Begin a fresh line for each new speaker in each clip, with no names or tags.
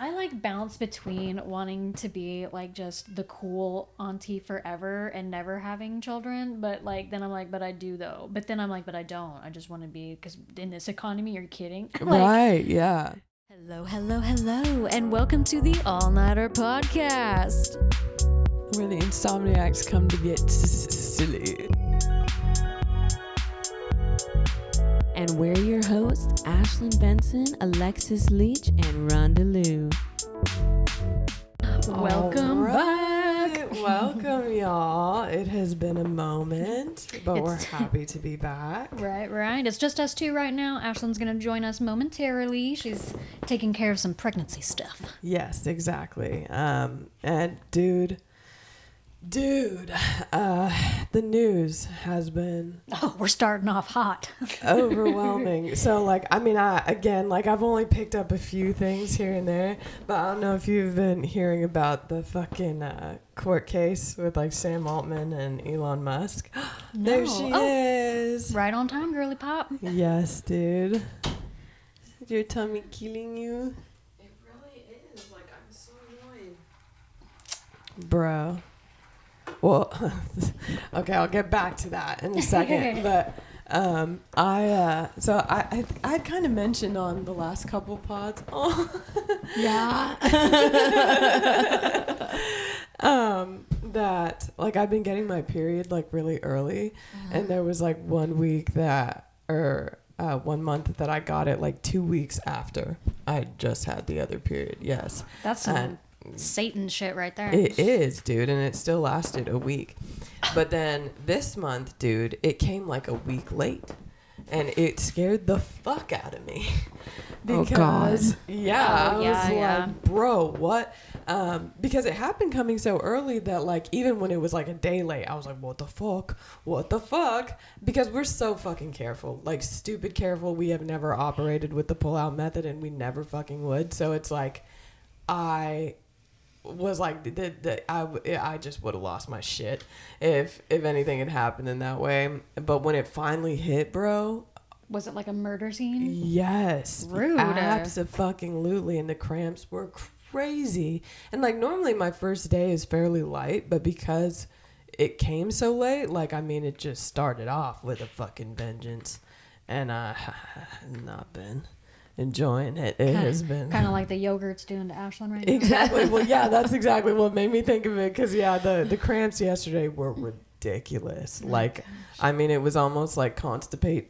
I like bounce between wanting to be like just the cool auntie forever and never having children, but like then I'm like, but I do though. But then I'm like, but I don't. I just want to be, because in this economy, you're kidding. Like,
right, yeah.
hello, hello, hello, and welcome to the All Nighter Podcast,
Where the insomniacs come to get silly.
And we're your hosts, Ashlyn Benson, Alexis Leach, and Ron DeLue.
Welcome back.
Welcome, y'all. It has been a moment, but we're happy to be back.
Right. It's just us two right now. Ashlyn's going to join us momentarily. She's taking care of some pregnancy stuff.
Yes, exactly. And dude, the news has been
We're starting off hot.
overwhelming. So I've only picked up a few things here and there, but I don't know if you've been hearing about the fucking court case with like Sam Altman and Elon Musk.
No.
There she is.
Right on time, girly pop.
Yes, dude. Is your tummy killing you?
It really is. Like, I'm so annoyed.
Bro. Well, okay, I'll get back to that in a second. But I kind of mentioned on the last couple pods.
Yeah.
That like I've been getting my period like really early, and there was like 1 week that 1 month that I got it like 2 weeks after I just had the other period. Yes,
That's some Satan shit right there.
it is, dude, and it still lasted a week. But then this month, dude, it came like a week late, and it scared the fuck out of me. Because, I was like, bro, what? Because it happened coming so early that like even when it was like a day late, I was like, what the fuck? Because we're so fucking careful, like stupid careful. We have never operated with the pull-out method, and we never fucking would. So it's like, I was like, I just would have lost my shit if anything had happened in that way. But when it finally hit, bro.
Was it like a murder scene?
Yes.
Rude.
Abso-fucking-lutely. And the cramps were crazy. And like normally my first day is fairly light, but because it came so late, like, I mean, it just started off with a fucking vengeance. And I have not been enjoying it. It has been
kind of like the yogurt's doing to Ashlyn right now.
Exactly. Well, yeah, that's exactly what made me think of it. Because the cramps yesterday were ridiculous. Like, I mean, it was almost like constipated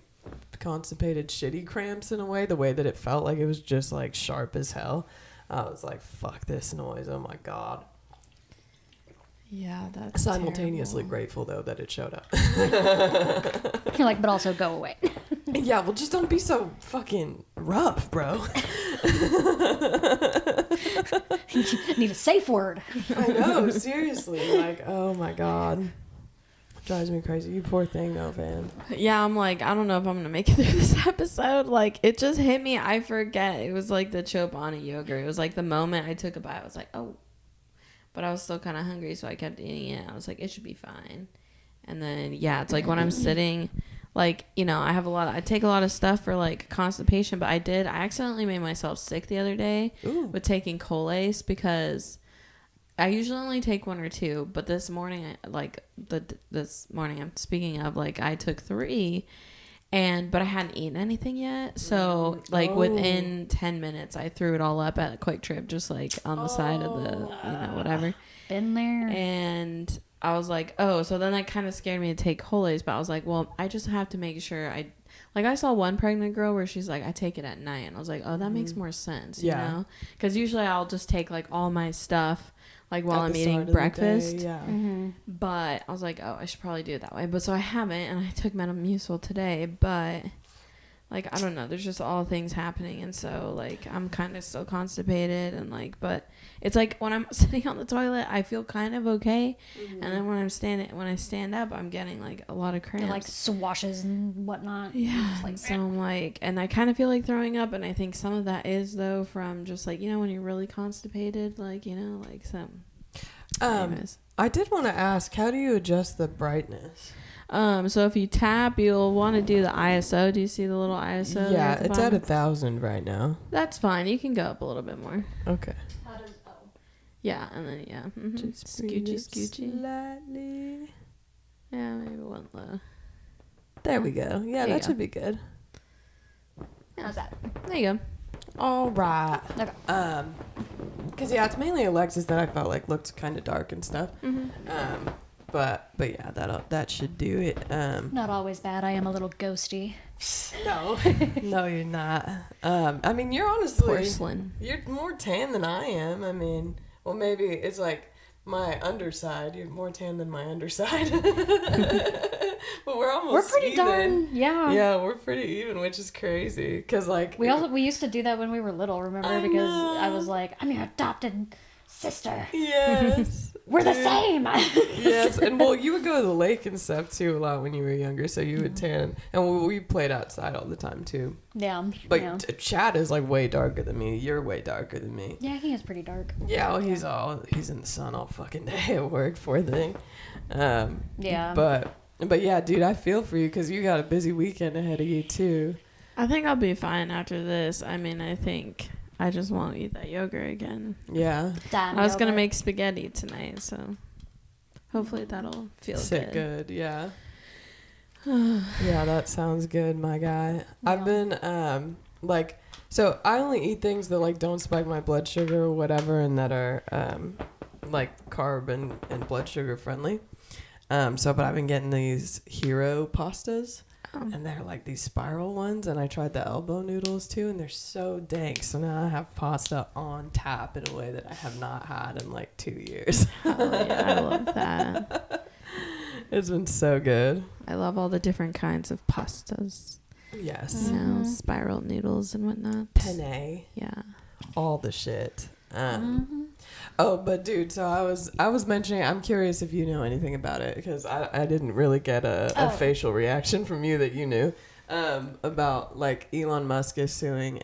shitty cramps in a way. The way that it felt, like it was just like sharp as hell. I was like, fuck this noise. Oh my god.
Yeah, that's
simultaneously
terrible.
grateful though that it showed up.
You're like, but also go away.
Yeah, well, just don't be so fucking rough, bro.
Need a safe word.
I know, seriously. Like, oh my god. Drives me crazy. You poor thing though, man.
Yeah, I'm like, I don't know if I'm gonna make it through this episode. Like, it just hit me. I forget. It was like the Chobani yogurt. It was like the moment I took a bite, I was like, oh. But I was still kind of hungry, so I kept eating it. I was like, it should be fine. And then, yeah, it's like when I'm sitting, like, you know, I take a lot of stuff for like constipation, but I accidentally made myself sick the other day with taking Colace, because I usually only take one or two, but this morning, this morning I'm speaking of, like, I took 3, but I hadn't eaten anything yet. So like within 10 minutes, I threw it all up at a Quick Trip, just like on the side of the, whatever.
Been there.
And I was like, oh, so then that kind of scared me to take Colace, but I was like, well, I just have to make sure I saw one pregnant girl where she's like, I take it at night. And I was like, oh, that makes more sense, you know? Because usually I'll just take like all my stuff like while I'm eating breakfast.
Yeah.
Mm-hmm.
But I was like, oh, I should probably do it that way. But so I haven't, and I took Metamucil today, but like, I don't know, there's just all things happening, and so like I'm kind of still constipated, and like, but it's like when I'm sitting on the toilet, I feel kind of okay, and then when I stand up, I'm getting like a lot of cramps,
Like swashes and whatnot.
yeah.
Like,
so I'm like, and I kind of feel like throwing up, and I think some of that is though from just like, you know, when you're really constipated, like, you know, like some. Anyways.
I did want to ask, how do you adjust the brightness?
So if you tap, you'll want to do the ISO. Do you see the little ISO?
Yeah,
at the
it's at
bottom?
1,000 right now.
That's fine. You can go up a little bit more.
Okay.
Yeah, and then
Just
scoochy.
slightly.
Yeah, maybe one low.
There we go. Yeah,
There you
that
go.
should be good.
How's that?
There you go.
All right.
Okay.
Cause yeah, it's mainly Alexis that I felt like looked kind of dark and stuff.
Mm-hmm.
But yeah, that should do it.
Not always bad. I am a little ghosty.
No, no, you're not. I mean, you're honestly
Porcelain.
You're more tan than I am. I mean, well, maybe it's like my underside. You're more tan than my underside. But we're almost
We're pretty
even.
darn, yeah.
Yeah, we're pretty even, which is crazy. Cause like
We used to do that when we were little. Remember?
I
Because
know.
I was like, I'm your adopted sister.
Yes.
We're the
dude.
same.
Yes, and well, you would go to the lake and stuff too a lot when you were younger, so you would tan. And we played outside all the time too.
Yeah.
But
yeah.
Chad is like way darker than me. You're way darker than me.
Yeah, he is pretty dark.
Yeah, well, he's in the sun all fucking day at work, poor thing.
Yeah.
But yeah, dude, I feel for you because you got a busy weekend ahead of you too.
I think I'll be fine after this. I mean, I think I just won't eat that yogurt again.
Yeah,
I was gonna make spaghetti tonight, so hopefully that'll feel
sit
good.
good. Yeah. Yeah, that sounds good, my guy. I've been so I only eat things that like don't spike my blood sugar or whatever, and that are like carb and blood sugar friendly. But I've been getting these hero pastas. And they're like these spiral ones, and I tried the elbow noodles too, and they're so dank. So now I have pasta on tap in a way that I have not had in like 2 years.
Oh yeah, I love that.
It's been so good.
I love all the different kinds of pastas.
Yes.
You know, spiral noodles and whatnot.
Penne.
Yeah.
All the shit. Oh, but dude, so I was mentioning, I'm curious if you know anything about it, because I didn't really get a facial reaction from you that you knew, about like Elon Musk is suing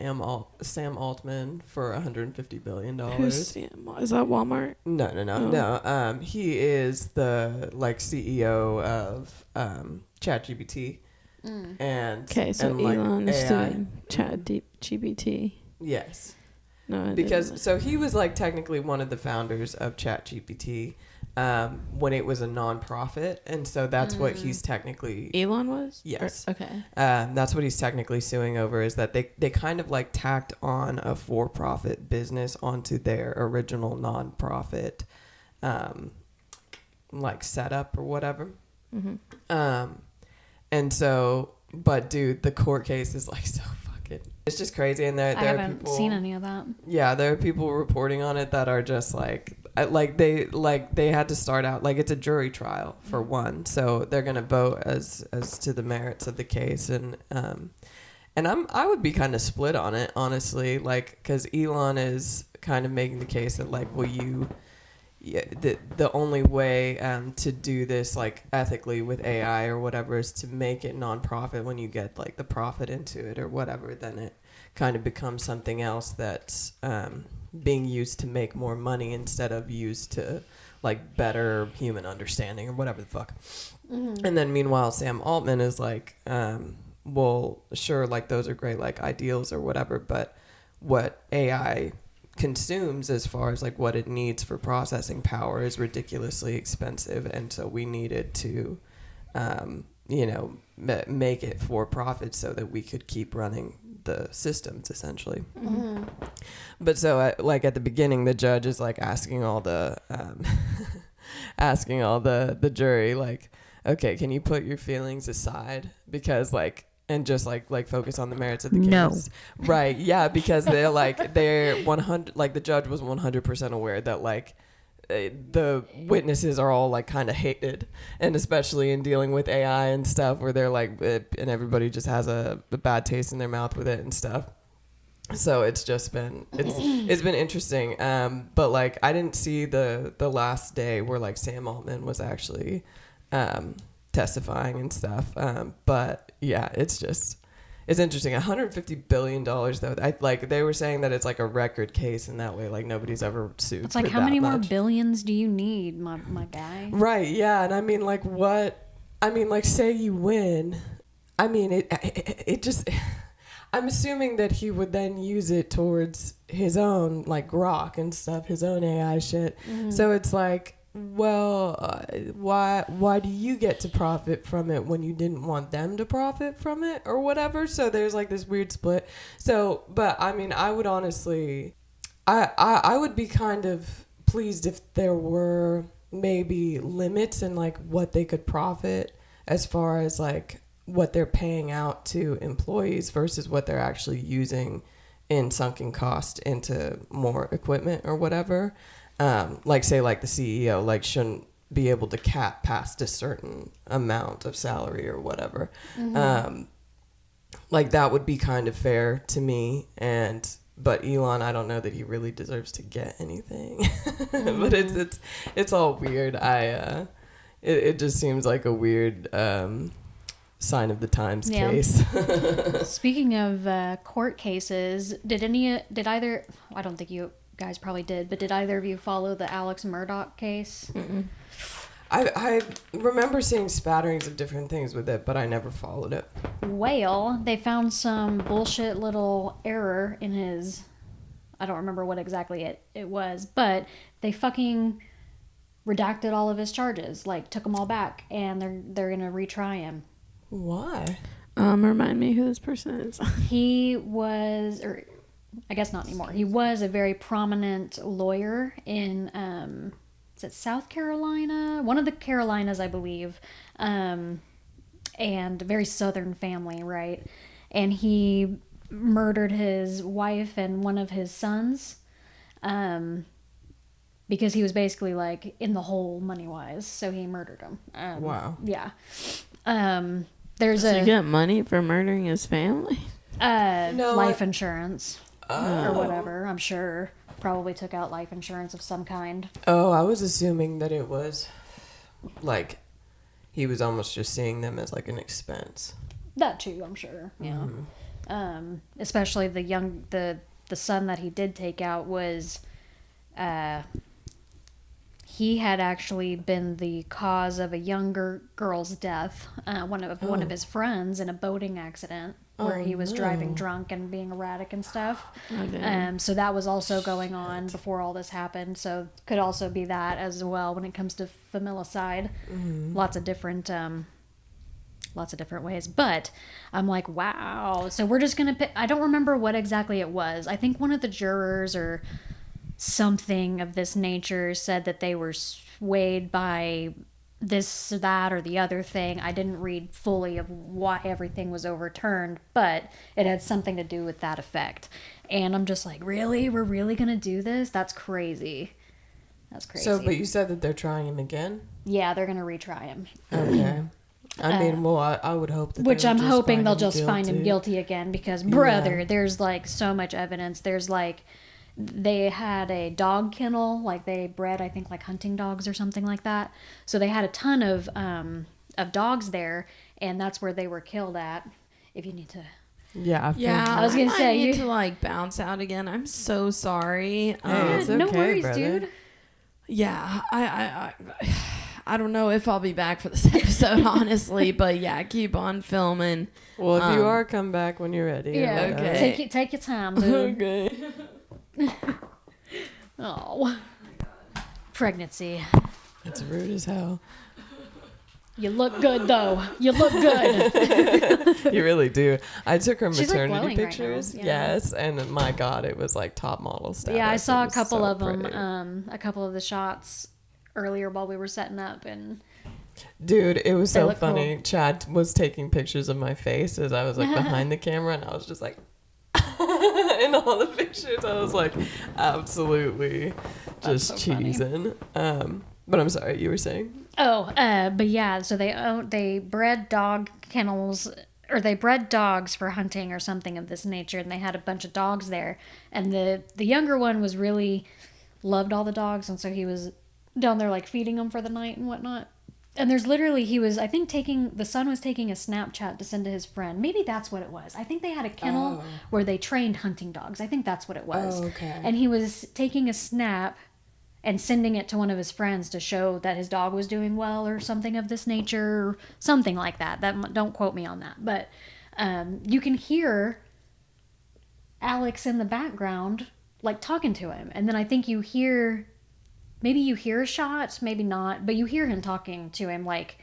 Sam Altman for $150 billion.
Who's Sam? Is that Walmart?
No. He is the like CEO of ChatGPT. And
Okay, so
and, like,
Elon is
AI.
suing ChatGPT.
Yes.
No, I
Because
didn't.
so he was like technically one of the founders of ChatGPT when it was a nonprofit, and so that's what he's technically.
Elon was?
Yes.
Okay.
That's what he's technically suing over, is that they kind of like tacked on a for-profit business onto their original nonprofit like setup or whatever. And so, but dude, the court case is like so fucking. It's just crazy, and there
I
are
haven't
people.
seen any of that.
Yeah, there are people reporting on it that are just like they had to start out like it's a jury trial for one, so they're gonna vote as to the merits of the case, and I would be kind of split on it, honestly, like because Elon is kind of making the case that like, well, the only way to do this like ethically with AI or whatever is to make it nonprofit. When you get like the profit into it or whatever, then it kind of becomes something else that's being used to make more money instead of used to like better human understanding or whatever the fuck. And then meanwhile, Sam Altman is like, well, sure, like those are great like ideals or whatever, but what AI consumes as far as like what it needs for processing power is ridiculously expensive, and so we needed to make it for profit so that we could keep running the systems essentially. But so like at the beginning, the judge is like asking all the the jury like, okay, can you put your feelings aside, because like, and just like focus on the merits of the case.
No.
Right. Yeah. Because they're 100, like the judge was 100% aware that like the witnesses are all like kind of hated, and especially in dealing with AI and stuff where they're like, and everybody just has a bad taste in their mouth with it and stuff. So it's just been, it's been interesting. But like, I didn't see the last day where like Sam Altman was actually, testifying and stuff. But yeah, it's interesting. $150 billion though. They were saying that it's like a record case in that way. Like nobody's ever sued.
It's like,
for
how
that
many more
much.
billions do you need, my guy?
Right. Yeah. And I mean, like what? I mean, like, say you win. I mean, it just... I'm assuming that he would then use it towards his own, like, grok and stuff, his own AI shit. Mm-hmm. So it's like, well, why do you get to profit from it when you didn't want them to profit from it or whatever? So there's, like, this weird split. So, but, I mean, I would honestly... I would be kind of pleased if there were maybe limits in, like, what they could profit as far as, like, what they're paying out to employees versus what they're actually using in sunken cost into more equipment or whatever. Like, say, like, the CEO, like, shouldn't be able to cap past a certain amount of salary or whatever. Mm-hmm. Like, that would be kind of fair to me. But Elon, I don't know that he really deserves to get anything. Mm-hmm. But it's all weird. It just seems like a weird sign of the times case.
Speaking of court cases, did either, I don't think you guys probably did, but did either of you follow the Alex Murdaugh case? Mm-mm.
I remember seeing spatterings of different things with it, but I never followed it.
Well, they found some bullshit little error in his, I don't remember what exactly it was, but they fucking redacted all of his charges, like took them all back, and they're gonna retry him.
Why?
Remind me who this person is.
He was, or I guess not anymore. He was a very prominent lawyer in, is it South Carolina? One of the Carolinas, I believe. And a very southern family, right? And he murdered his wife and one of his sons. Because he was basically like in the hole money-wise. So he murdered him.
Wow.
Yeah.
Does he get money for murdering his family?
Life insurance or whatever, I'm sure. Probably took out life insurance of some kind.
Oh, I was assuming that it was like he was almost just seeing them as like an expense.
That too, I'm sure. Yeah. Mm-hmm. Especially the son that he did take out was he had actually been the cause of a younger girl's death, one of his friends in a boating accident where he was driving drunk and being erratic and stuff. So that was also going on before all this happened. So could also be that as well when it comes to familicide. Mm-hmm. Lots of different ways. But I'm like, wow. So we're just gonna pick. I don't remember what exactly it was. I think one of the jurors or something of this nature said that they were swayed by this, that, or the other thing. I didn't read fully of why everything was overturned, but it had something to do with that effect. And I'm just like, really? We're really going to do this? That's crazy. That's crazy.
So, but you said that they're trying him again?
Yeah, they're going to retry him.
Okay. I mean, well, I would hope that
which I'm hoping they'll just find him guilty again because, brother, there's like so much evidence. There's like, they had a dog kennel, like they bred, I think, like hunting dogs or something like that. So they had a ton of dogs there, and that's where they were killed at. If you need to,
I was gonna say you need to like bounce out again. I'm so sorry.
It's okay,
no worries,
brother.
dude.
Yeah, I don't know if I'll be back for this episode, honestly, but yeah, keep on filming.
Well, if you are, come back when you're ready.
Yeah, okay. Take your time, dude.
Okay.
Oh, pregnancy.
It's rude as hell.
You look good, though. You look good.
You really do. I took her
She's
maternity
like
pictures.
Right now. Yeah.
Yes, and my God, it was like top model status.
Yeah, I saw a couple
so
of them.
pretty.
A couple of the shots earlier while we were setting up, and
dude, it was so funny.
Cool.
Chad was taking pictures of my face as I was like behind the camera, and I was just like. In all the pictures, I was like, absolutely just
so
cheesing. But I'm sorry, you were saying?
Oh, but yeah, so they bred dog kennels, or they bred dogs for hunting or something of this nature, and they had a bunch of dogs there. And the younger one was really loved all the dogs, and so he was down there like feeding them for the night and whatnot. And there's literally, the son was taking a Snapchat to send to his friend. Maybe that's what it was. I think they had a kennel where they trained hunting dogs. I think that's what it was.
Oh, okay.
And he was taking a snap and sending it to one of his friends to show that his dog was doing well or something of this nature, something like that. Don't quote me on that, but you can hear Alex in the background like talking to him, and then I think you hear a shot, maybe not, but you hear him talking to him like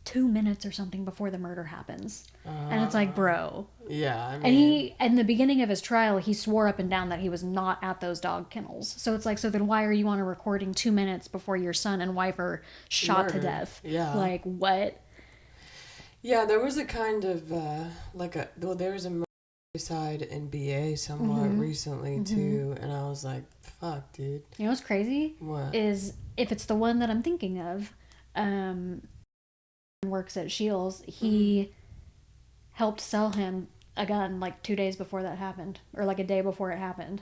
2 minutes or something before the murder happens. And it's like, bro.
Yeah. I mean,
and he, in the beginning of his trial, he swore up and down that he was not at those dog kennels. So it's like, so then why are you on a recording 2 minutes before your son and wife are shot to death?
Yeah.
Like, what?
Yeah, there was a kind of, there was a side in BA somewhat recently too, and I was like, fuck, dude.
You know what's crazy?
What?
Is if it's the one that I'm thinking of, works at Shields, he helped sell him a gun like 2 days before that happened, or like a day before it happened.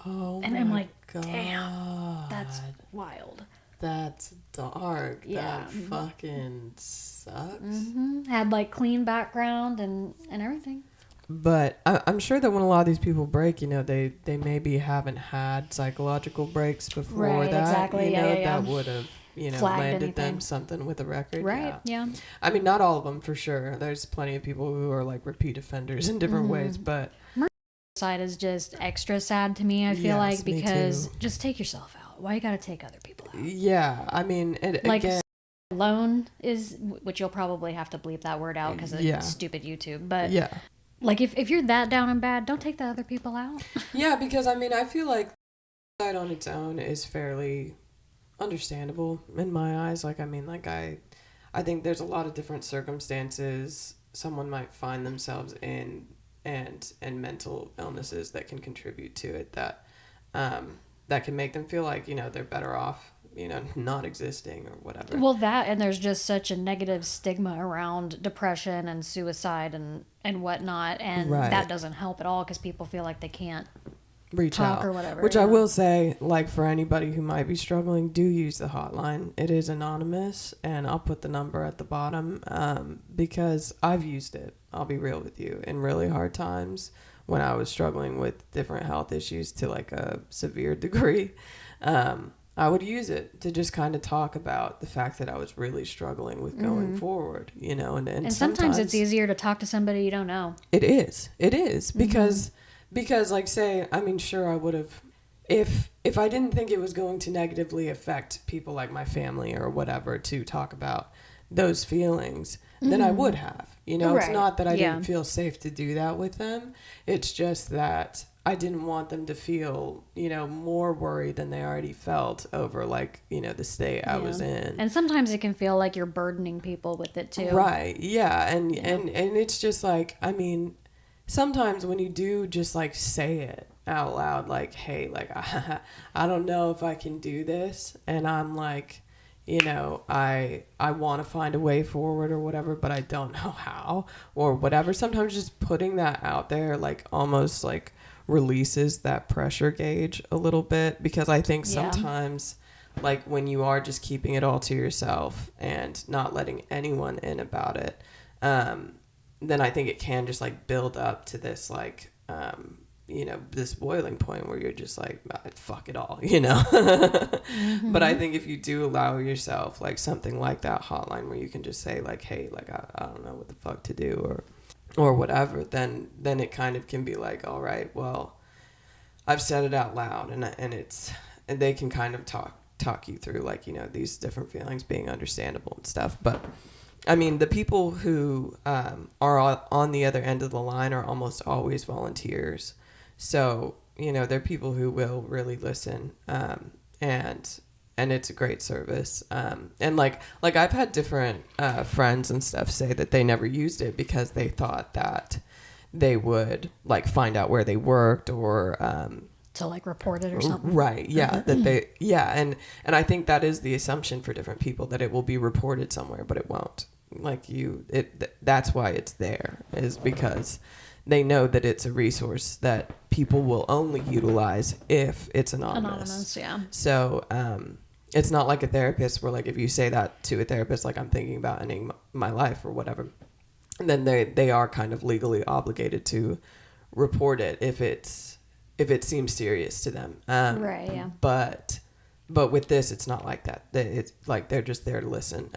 Oh,
and I'm like,
God.
damn, that's wild.
That's dark.
Yeah.
That fucking sucks.
Had like clean background and everything.
But I'm sure that when a lot of these people break, you know, they maybe haven't had psychological breaks before
right,
that.
Exactly.
You know,
yeah.
that would have, you know,
flagged
landed
anything.
them something with a record.
Right. Yeah.
I mean, not all of them for sure. There's plenty of people who are like repeat offenders in different ways, but
side is just extra sad to me. I feel
Yes,
like
me
because
too.
just take yourself out. Why you gotta take other people out?
Yeah, I mean,
Like
again,
alone is, which you'll probably have to bleep that word out because of stupid YouTube. But
yeah.
like if you're that down and bad, don't take the other people out.
Yeah, because I mean, I feel like suicide on its own is fairly understandable in my eyes. Like, I mean, like I think there's a lot of different circumstances someone might find themselves in and mental illnesses that can contribute to it that can make them feel like, you know, they're better off, you know, not existing or whatever.
Well, that, and there's just such a negative stigma around depression and suicide and whatnot, and that doesn't help at all because people feel like they can't
reach
talk
out
or whatever.
Which I will say, like, for anybody who might be struggling, do use the hotline. It is anonymous, and I'll put the number at the bottom because I've used it. I'll be real with you. In really hard times when I was struggling with different health issues to like a severe degree, I would use it to just kind of talk about the fact that I was really struggling with going forward, you know, and
sometimes it's easier to talk to somebody you don't know.
It is because like, say, I mean, sure, I would have, if I didn't think it was going to negatively affect people like my family or whatever to talk about those feelings, then I would have, you know. It's not that I didn't feel safe to do that with them. It's just that I didn't want them to feel, you know, more worried than they already felt over, like, you know, the state I was in.
And sometimes it can feel like you're burdening people with it too.
Right. Yeah. And it's just like, I mean, sometimes when you do just like say it out loud, like, hey, like, I don't know if I can do this. And I'm like, you know, I want to find a way forward or whatever, but I don't know how or whatever. Sometimes just putting that out there, like, almost like releases that pressure gauge a little bit, because I think sometimes, like, when you are just keeping it all to yourself and not letting anyone in about it, then I think it can just like build up to this, like, you know, this boiling point where you're just like, fuck it all, you know. But I think if you do allow yourself like something like that hotline where you can just say like, hey, like, I don't know what the fuck to do or whatever, then it kind of can be like, all right, well, I've said it out loud, and they can kind of talk you through, like, you know, these different feelings being understandable and stuff. But I mean, the people who are on the other end of the line are almost always volunteers. So, you know, they're people who will really listen, and it's a great service. And like I've had different friends and stuff say that they never used it because they thought that they would like find out where they worked or
to like report it or something.
Right. Yeah. And I think that is the assumption for different people, that it will be reported somewhere, but it won't. Like that's why it's there, is because they know that it's a resource that people will only utilize if it's anonymous. Yeah. So, it's not like a therapist where, like, if you say that to a therapist, like, I'm thinking about ending my life or whatever, then they are kind of legally obligated to report it if it's if it seems serious to them.
Right, yeah.
But with this, it's not like that. It's like they're just there to listen.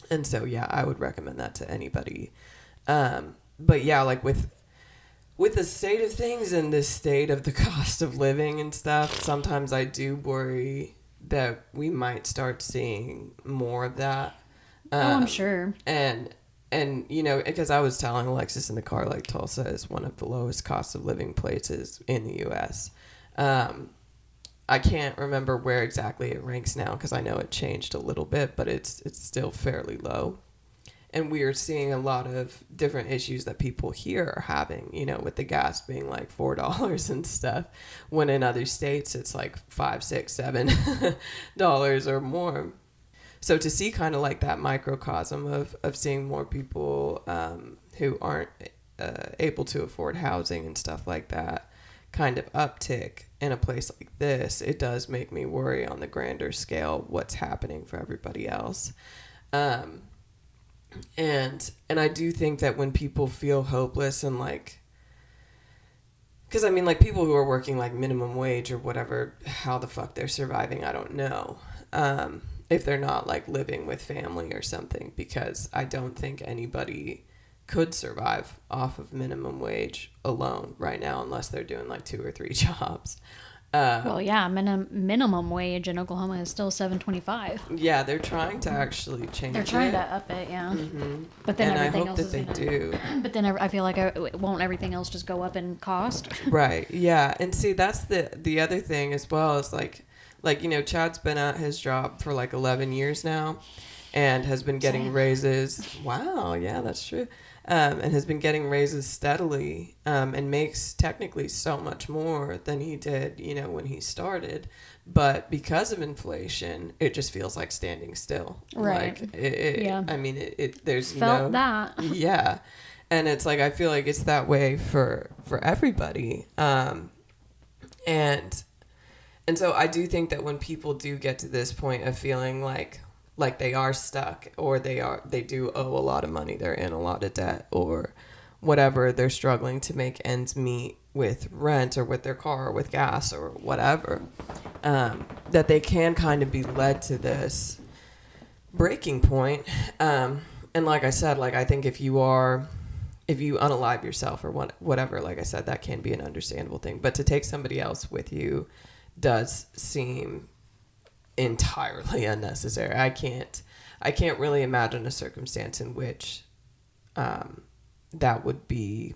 And so, yeah, I would recommend that to anybody. But yeah, like with the state of things and the state of the cost of living and stuff, sometimes I do worry that we might start seeing more of that.
I'm sure.
And you know, because I was telling Alexis in the car, like, Tulsa is one of the lowest cost of living places in the U.S. I can't remember where exactly it ranks now because I know it changed a little bit, but it's still fairly low. And we are seeing a lot of different issues that people here are having, you know, with the gas being like $4 and stuff, when in other states it's like $5, $6, $7 or more. So to see kind of like that microcosm of seeing more people who aren't able to afford housing and stuff like that kind of uptick in a place like this, it does make me worry on the grander scale what's happening for everybody else. And I do think that when people feel hopeless and like, because I mean, like, people who are working like minimum wage or whatever, how the fuck they're surviving, I don't know. If they're not like living with family or something, because I don't think anybody could survive off of minimum wage alone right now unless they're doing like 2 or 3 jobs.
Well, yeah, minimum wage in Oklahoma is still $7.25.
Yeah, they're trying to actually change it.
They're trying to up it, yeah.
Mm-hmm.
But then
and
everything
I hope
else
that
is
they do.
But then I feel like won't everything else just go up in cost?
Right. Yeah. And see, that's the other thing as well, is like, you know, Chad's been at his job for like 11 years now and has been getting raises. Wow. Yeah, that's true. And has been getting raises steadily, and makes technically so much more than he did, you know, when he started. But because of inflation, it just feels like standing still.
Right.
Like
Yeah.
I mean, there's
Felt
no,
that.
Yeah. And it's like, I feel like it's that way for everybody. And so I do think that when people do get to this point of feeling like they are stuck, or they do owe a lot of money, they're in a lot of debt or whatever, they're struggling to make ends meet with rent or with their car or with gas or whatever, that they can kind of be led to this breaking point. And like I said, like, I think if you unalive yourself or whatever, like I said, that can be an understandable thing. But to take somebody else with you does seem entirely unnecessary. I can't really imagine a circumstance in which that would be,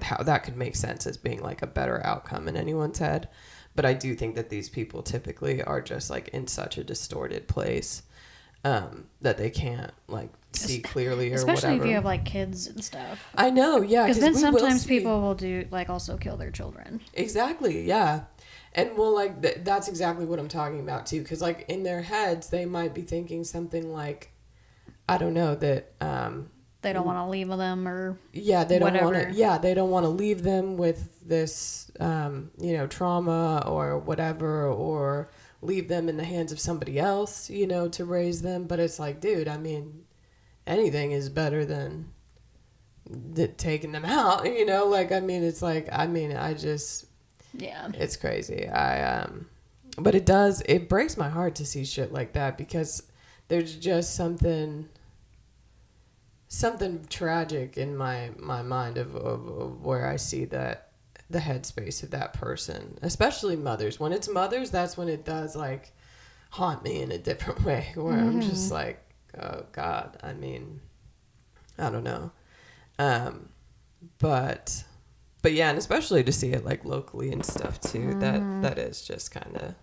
how that could make sense as being like a better outcome in anyone's head. But I do think that these people typically are just like in such a distorted place that they can't like see clearly or
Especially
whatever.
if you have like kids and stuff.
I know, yeah.
Because then sometimes people will do like also kill their children.
Exactly, yeah. And well, like that's exactly what I'm talking about too. Because like in their heads, they might be thinking something like, I don't know, that
they don't want to leave them, or
yeah, they don't want
whatever.
to. Yeah, they don't want to leave them with this, you know, trauma or whatever, or leave them in the hands of somebody else, you know, to raise them. But it's like, dude, I mean, anything is better than taking them out, you know. Like, I mean, it's like, I mean, I just.
Yeah.
It's crazy. But it breaks my heart to see shit like that, because there's just something tragic in my mind of where I see that the headspace of that person, especially mothers. When it's mothers, that's when it does like haunt me in a different way, where I'm just like, oh God, I mean, I don't know. But yeah, and especially to see it like locally and stuff too, that is just kind of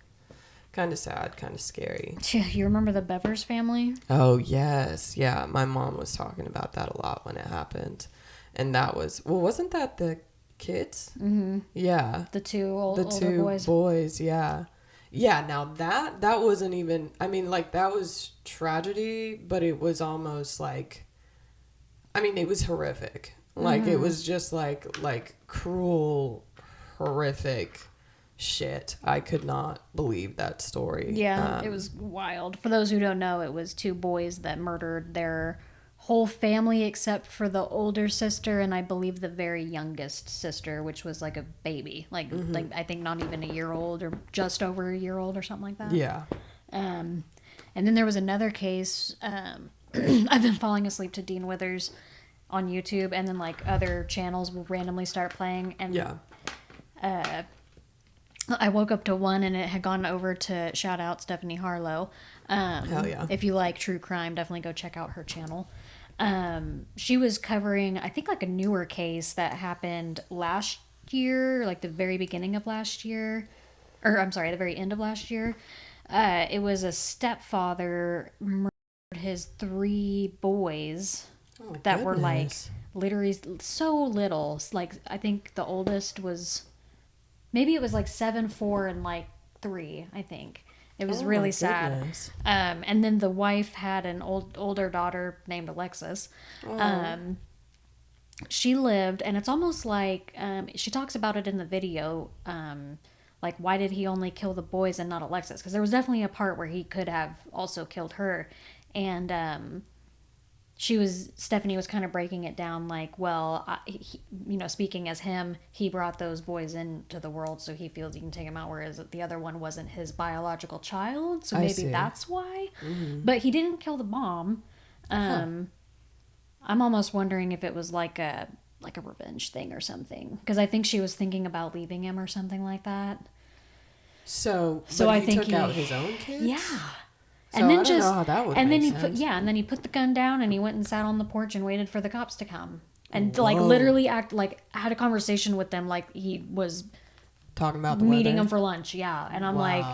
sad, kind of scary.
You remember the Bevers family?
Oh yes, yeah. My mom was talking about that a lot when it happened, and that was, well, wasn't that the kids? Mm-hmm. Yeah,
the two older
boys. Yeah. Now that wasn't even. I mean, like, that was tragedy, but it was almost like, I mean, it was horrific. Like, it was just like cruel, horrific shit. I could not believe that story.
Yeah, it was wild. For those who don't know, it was two boys that murdered their whole family except for the older sister and I believe the very youngest sister, which was like a baby, like I think not even a year old or just over a year old or something like that.
Yeah.
And then there was another case. I've been falling asleep to Dean Withers on YouTube, and then like other channels will randomly start playing, and I woke up to one and it had gone over to shout out Stephanie Harlow.
Hell yeah.
If you like true crime, definitely go check out her channel. She was covering, I think, like a newer case that happened last year, like the very beginning of last year, or I'm sorry, the very end of last year. It was a stepfather murdered his 3 boys that were like literally so little. Like I think the oldest was, maybe it was like 7, 4, and like 3. I think it was really sad. And then the wife had an older daughter named Alexis. She lived, and it's almost like she talks about it in the video. Like, why did he only kill the boys and not Alexis? Because there was definitely a part where he could have also killed her. And Stephanie was kind of breaking it down like, well, speaking as him, he brought those boys into the world, so he feels he can take them out, whereas the other one wasn't his biological child. So maybe that's why. But he didn't kill the mom. I'm almost wondering if it was like a revenge thing or something, because I think she was thinking about leaving him or something like that.
So
I
he
think
took out his own kids?
Yeah.
So and then I don't know how that would make sense.
And then he put the gun down and he went and sat on the porch and waited for the cops to come. And like literally had a conversation with them like he was
talking about the
meeting
weather.
them for lunch. Yeah. And I'm like,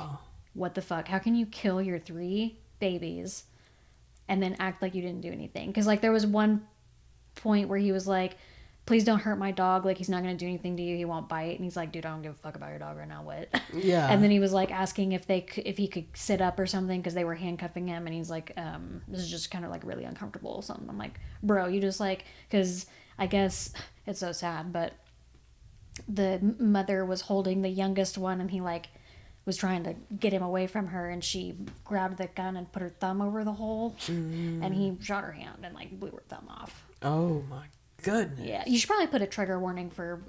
what the fuck? How can you kill your 3 babies and then act like you didn't do anything? Because like there was one point where he was like, please don't hurt my dog. Like, he's not going to do anything to you. He won't bite. And he's like, dude, I don't give a fuck about your dog right now. What?
Yeah.
And then he was like asking if he could sit up or something because they were handcuffing him. And he's like, this is just kind of like really uncomfortable or something. I'm like, bro, you just like, because I guess it's so sad, but the mother was holding the youngest one and he like was trying to get him away from her, and she grabbed the gun and put her thumb over the hole, and he shot her hand and like blew her thumb off.
Oh my goodness.
Yeah, you should probably put a trigger warning for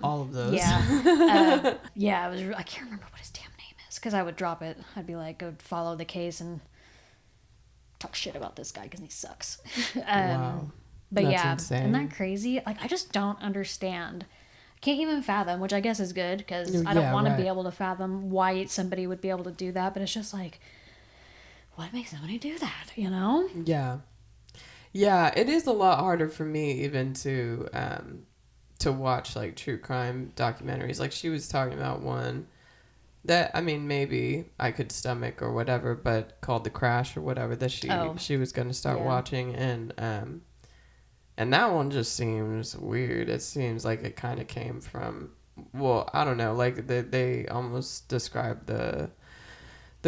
all of those.
Yeah. Yeah, it was. I can't remember what his damn name is because I would drop it. I'd be like, go follow the case and talk shit about this guy because he sucks.
Wow.
But
That's
yeah,
insane.
isn't that crazy? Like, I just don't understand. I can't even fathom, which I guess is good because I don't want to be able to fathom why somebody would be able to do that. But it's just like, what makes somebody do that? You know?
Yeah. Yeah, it is a lot harder for me even to watch like true crime documentaries. Like she was talking about one that, I mean, maybe I could stomach or whatever, but called The Crash or whatever that she was going to start watching, and that one just seems weird. It seems like it kind of came from, well, I don't know, like they almost described the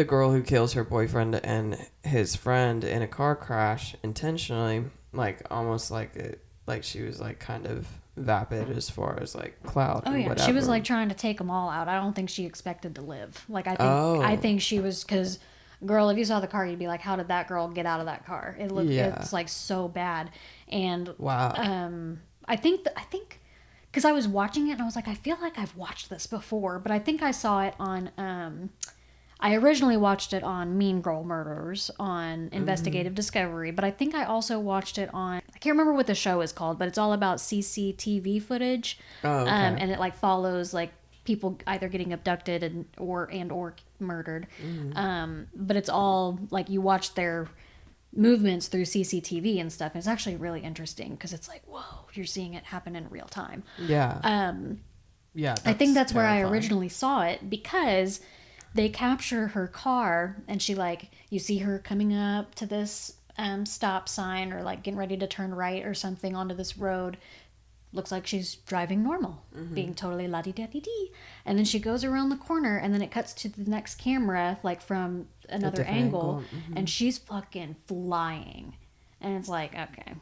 girl who kills her boyfriend and his friend in a car crash intentionally, like almost like it, like she was like kind of vapid as far as like clout.
Oh yeah,
whatever.
she was like trying to take them all out. I don't think she expected to live. Like I think she was, because girl, if you saw the car, you'd be like, how did that girl get out of that car? It's like so bad. And
wow.
I think because I was watching it and I was like, I feel like I've watched this before, but I think I saw it on I originally watched it on Mean Girl Murders on Investigative Discovery, but I think I also watched it on, I can't remember what the show is called, but it's all about CCTV footage.
Oh, okay.
And it like follows like people either getting abducted and or murdered. But it's all like you watch their movements through CCTV and stuff. And it's actually really interesting because it's like, whoa, you're seeing it happen in real time.
Yeah. Yeah.
I think that's
terrifying.
where I originally saw it, because they capture her car and she like, you see her coming up to this stop sign or like getting ready to turn right or something onto this road. Looks like she's driving normal, being totally la-di-da-di-dee. And then she goes around the corner and then it cuts to the next camera, like from another angle. And she's fucking flying. And it's like, okay.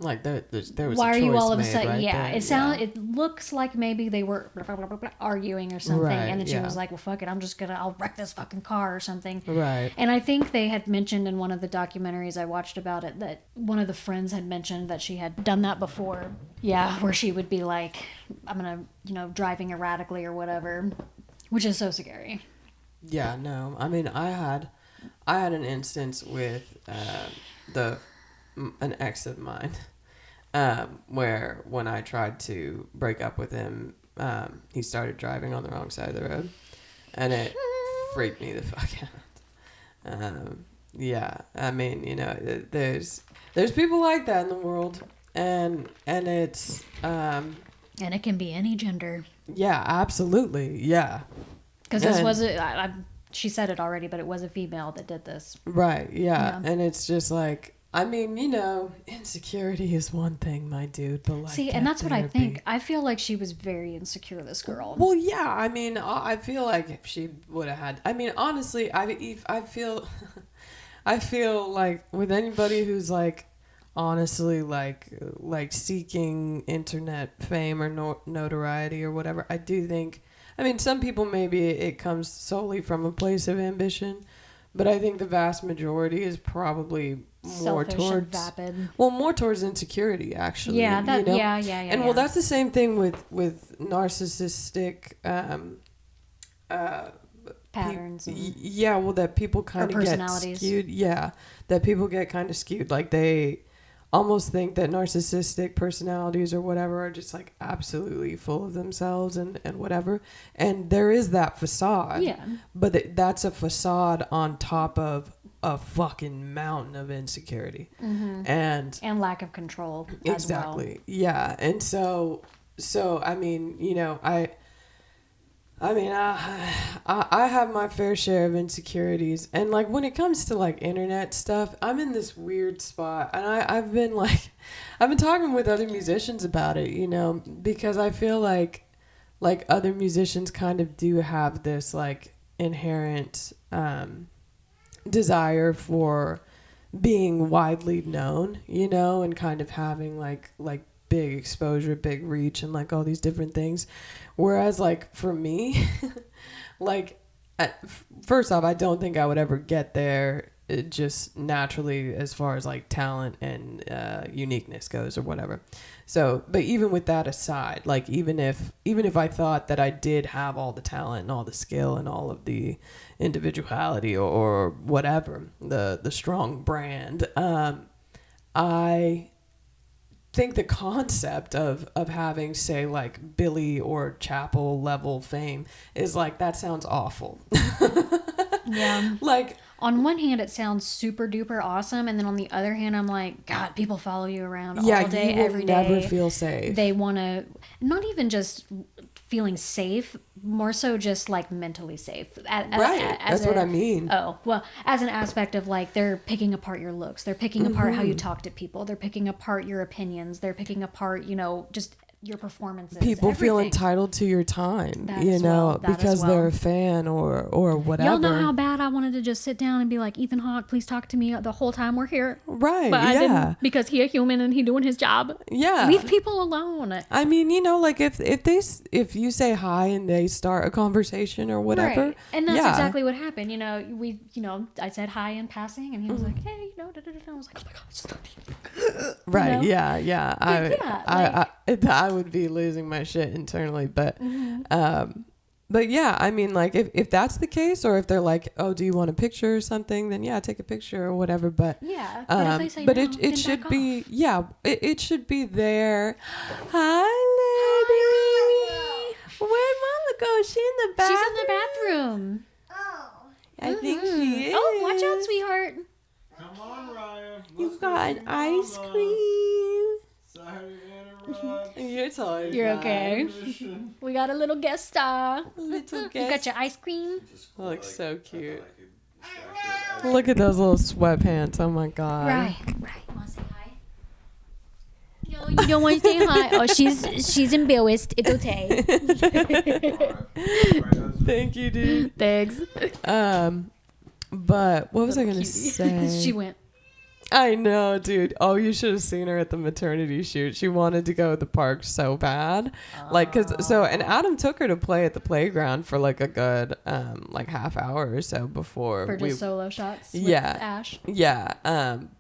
Like there was
why
a
are you
choice
all of a
made
sudden?
right
Yeah,
there.
it looks like maybe they were blah, blah, blah, blah, blah, arguing or something,
Right,
and then she
yeah.
was like, "Well, fuck it, I'll wreck this fucking car or something."
Right.
And I think they had mentioned in one of the documentaries I watched about it that one of the friends had mentioned that she had done that before. Yeah, where she would be like, "I'm gonna, driving erratically or whatever," which is so scary.
Yeah, no. I mean, I had an instance with an ex of mine, where when I tried to break up with him, he started driving on the wrong side of the road, and it freaked me the fuck out. Yeah, I mean, there's people like that in the world, and it's
And it can be any gender.
yeah, absolutely, yeah.
Because this was she said it already, but it was a female that did this.
Right, yeah. And it's just like, I mean, insecurity is one thing, my dude, but like,
see, and that's what I think. I feel like she was very insecure, this girl.
Well, yeah, I mean, I feel like if she would have had, I mean, honestly, I feel I feel like with anybody who's like honestly like seeking internet fame or notoriety or whatever, I do think, I mean, some people maybe it comes solely from a place of ambition, but I think the vast majority is probably more
selfish
towards
and vapid.
Well, more towards insecurity, actually.
Yeah, that yeah.
And well, that's the same thing with narcissistic
patterns.
Yeah, well, that people kind of get skewed. Yeah, that people get kind of skewed. Like they almost think that narcissistic personalities or whatever are just like absolutely full of themselves and whatever. And there is that facade.
Yeah.
But that's a facade on top of a fucking mountain of insecurity.
Mm-hmm.
And
lack of control.
Exactly.
As well.
Yeah. And so I mean, I have my fair share of insecurities, and like when it comes to like internet stuff, I'm in this weird spot, and I've been talking with other musicians about it, because I feel like other musicians kind of do have this like inherent desire for being widely known, and kind of having like big exposure, big reach, and like all these different things. Whereas like for me, like first off, I don't think I would ever get there just naturally as far as like talent and uniqueness goes or whatever. So, but even with that aside, like even if I thought that I did have all the talent and all the skill and all of the individuality or whatever, the strong brand, I think the concept of having, say, like Billy or Chappell level fame is like, that sounds awful.
Yeah.
Like,
on one hand, it sounds super duper awesome, and then on the other hand, I'm like, God, people follow you around all day, every day.
Never feel safe.
They want to, not even just feeling safe, more so just like mentally safe.
That's what I mean.
Oh, well, as an aspect of like, they're picking apart your looks, they're picking apart how you talk to people, they're picking apart your opinions, they're picking apart, just your performances.
People feel entitled to your time, because they're a fan or whatever.
Y'all know how bad I wanted to just sit down and be like, Ethan Hawke, please talk to me the whole time we're here.
Right,
but I didn't, because he a human and he doing his job.
Yeah.
Leave people alone.
I mean, like if you say hi and they start a conversation or whatever.
Right. And that's exactly what happened. I said hi in passing and he was like, hey, I was like, oh my God, it's just
right. Yeah. I would be losing my shit internally, but yeah, I mean, like if that's the case, or if they're like, oh, do you want a picture or something, then yeah, take a picture or whatever. But
yeah, but if they say no,
it should be
off.
Yeah, it should be there. Hi, lady. Where'd Mama go? She in the bathroom?
She's in the bathroom.
Oh.
I think she is.
Oh, watch out, sweetheart.
Come on, Ryan.
You've got an ice cream.
Sorry to interrupt.
You're totally
You're
fine.
okay. We got a little guest star.
Little
You
guest.
got your ice cream?
Looks so cute. Look at those little sweatpants. Oh my God.
Right. You want to say hi? No, you don't want to say hi. Oh, she's embarrassed. It's okay.
Thank you, dude.
Thanks.
But what was I gonna say?
She went.
I know, dude. Oh, you should have seen her at the maternity shoot. She wanted to go to the park so bad. And Adam took her to play at the playground for like a good, like half hour or so before.
For just solo shots with
Yeah.
Ash?
Yeah.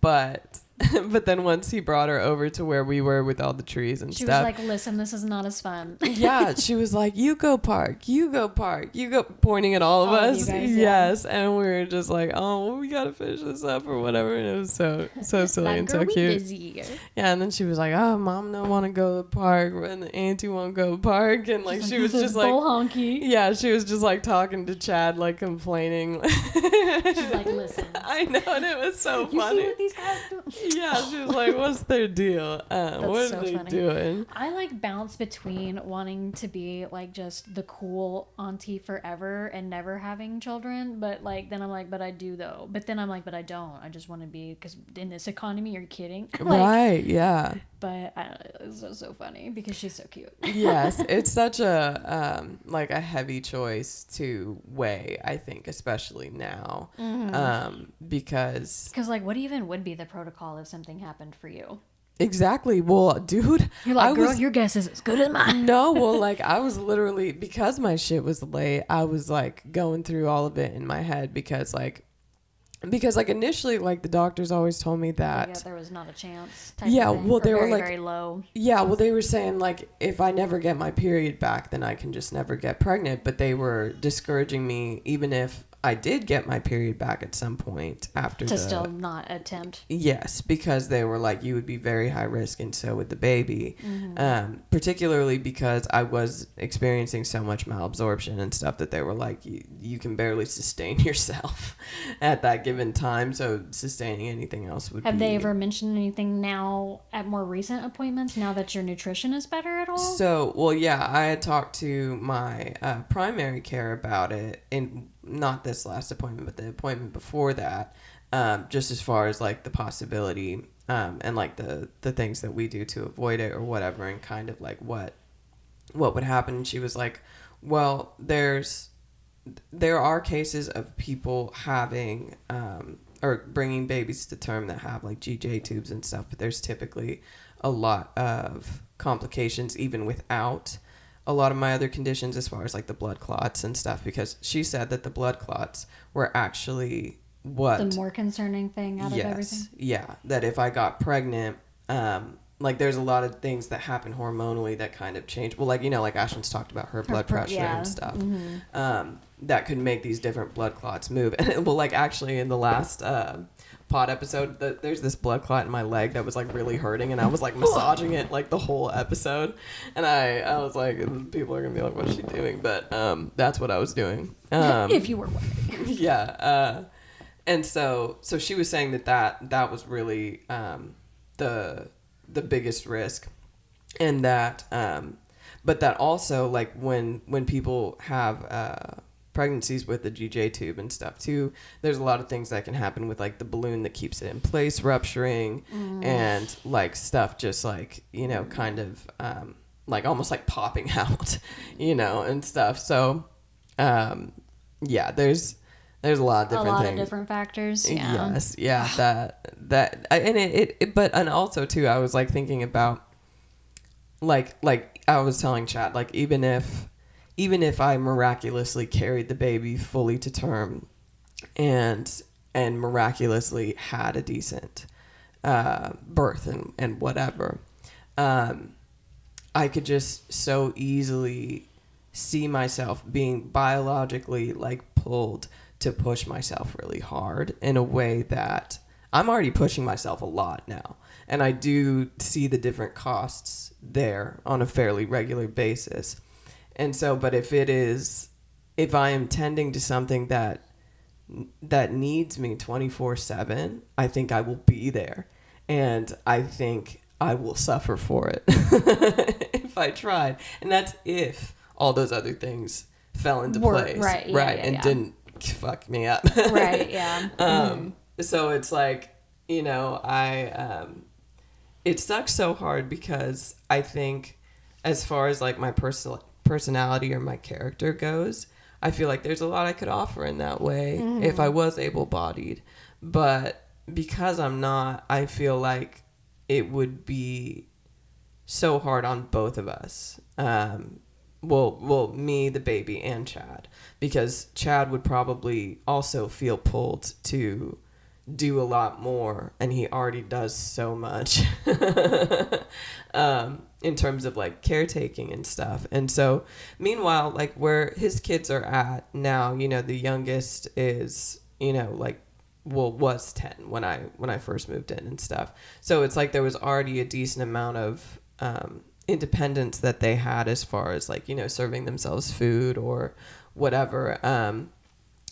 But then once he brought her over to where we were with all the trees and
She
stuff.
was like, listen, this is not as fun.
Yeah, she was like, you go park, you go, pointing at all of
All of
us.
you guys,
yes. And we were just like, oh, well, we got to finish this up or whatever. And it was so silly
That
and
girl
so
be
cute.
busy.
Yeah, and then she was like, oh, mom don't want to go to the park and the auntie won't go to the park. And like, she was
"This
just
is
like,
bull honky."
yeah, she was just like talking to Chad, like complaining.
She's like, listen.
I know, and it was so
You
funny.
see what these guys do?
Yeah, she was like, what's their deal? What
so
are they
funny.
doing?
I like bounce between wanting to be like just the cool auntie forever and never having children, but like then I'm like, but I do though. But then I'm like, but I don't. I just want to be, because in this economy, you're kidding. Like,
Right, yeah.
But I don't know, it's so funny because she's so cute.
Yes, it's such a like a heavy choice to weigh, I think, especially now. Because
like, what even would be the protocol if something happened for you?
exactly. Well, dude,
You're like,
I
girl,
was,
your guess is as good as mine.
no, well, like I was literally, because my shit was late, I was like going through all of it in my head because initially, like the doctors always told me that
Yeah, there was not a chance. type
Yeah,
of thing,
well,
or
they were
very,
like-
very low.
yeah, well, they were saying like if I never get my period back, then I can just never get pregnant. But they were discouraging me, even if I did get my period back at some point after
To still not attempt.
Yes, because they were like, you would be very high risk, and so would the baby. Particularly because I was experiencing so much malabsorption and stuff that they were like, you can barely sustain yourself at that given time. So sustaining anything else would
Have
be...
they ever mentioned anything now at more recent appointments, now that your nutrition is better at all?
So, well, yeah, I had talked to my primary care about it, in not this last appointment, but the appointment before that, just as far as like the possibility and like the things that we do to avoid it or whatever, and kind of like what would happen. And she was like, well, there are cases of people having or bringing babies to term that have like GJ tubes and stuff, but there's typically a lot of complications even without a lot of my other conditions, as far as like the blood clots and stuff, because she said that the blood clots were actually what
The more concerning thing out of everything?
yeah, that if I got pregnant, like there's a lot of things that happen hormonally that kind of change. Well, like, you know, like Ashton's talked about her blood pressure
yeah.
and stuff, that could make these different blood clots move. And well, like actually in the last pod episode, there's this blood clot in my leg that was like really hurting, and I was like massaging it like the whole episode, and I was like, people are gonna be like, what's she doing? But that's what I was doing.
If you were wondering.
Yeah. And so she was saying that was really the biggest risk, and that but that also, like when people have pregnancies with the GJ tube and stuff too, there's a lot of things that can happen with like the balloon that keeps it in place rupturing, and like stuff just like, you know, kind of like almost like popping out, you know, and stuff. So yeah, there's a lot of different
A lot
things.
of different factors. Yeah.
Yes, yeah, that and it but and also too, I was like thinking about like I was telling Chad, like even if I miraculously carried the baby fully to term and miraculously had a decent birth and whatever, I could just so easily see myself being biologically like pulled to push myself really hard in a way that I'm already pushing myself a lot now. And I do see the different costs there on a fairly regular basis. And so, but if I am tending to something that needs me 24/7, I think I will be there. And I think I will suffer for it if I tried. And that's if all those other things fell into place.
Right. Yeah,
right.
yeah,
and
yeah.
didn't fuck me up.
Right. Yeah.
So it's like, you know, it sucks so hard because I think as far as like my personality or my character goes, I feel like there's a lot I could offer in that way if I was able-bodied. But because I'm not, I feel like it would be so hard on both of us. Well, me, the baby, and Chad, because Chad would probably also feel pulled to do a lot more, and he already does so much in terms of like caretaking and stuff. And so meanwhile, like where his kids are at now, you know, the youngest is, you know, like, well, was 10 when I first moved in and stuff. So it's like there was already a decent amount of independence that they had as far as like, you know, serving themselves food or whatever.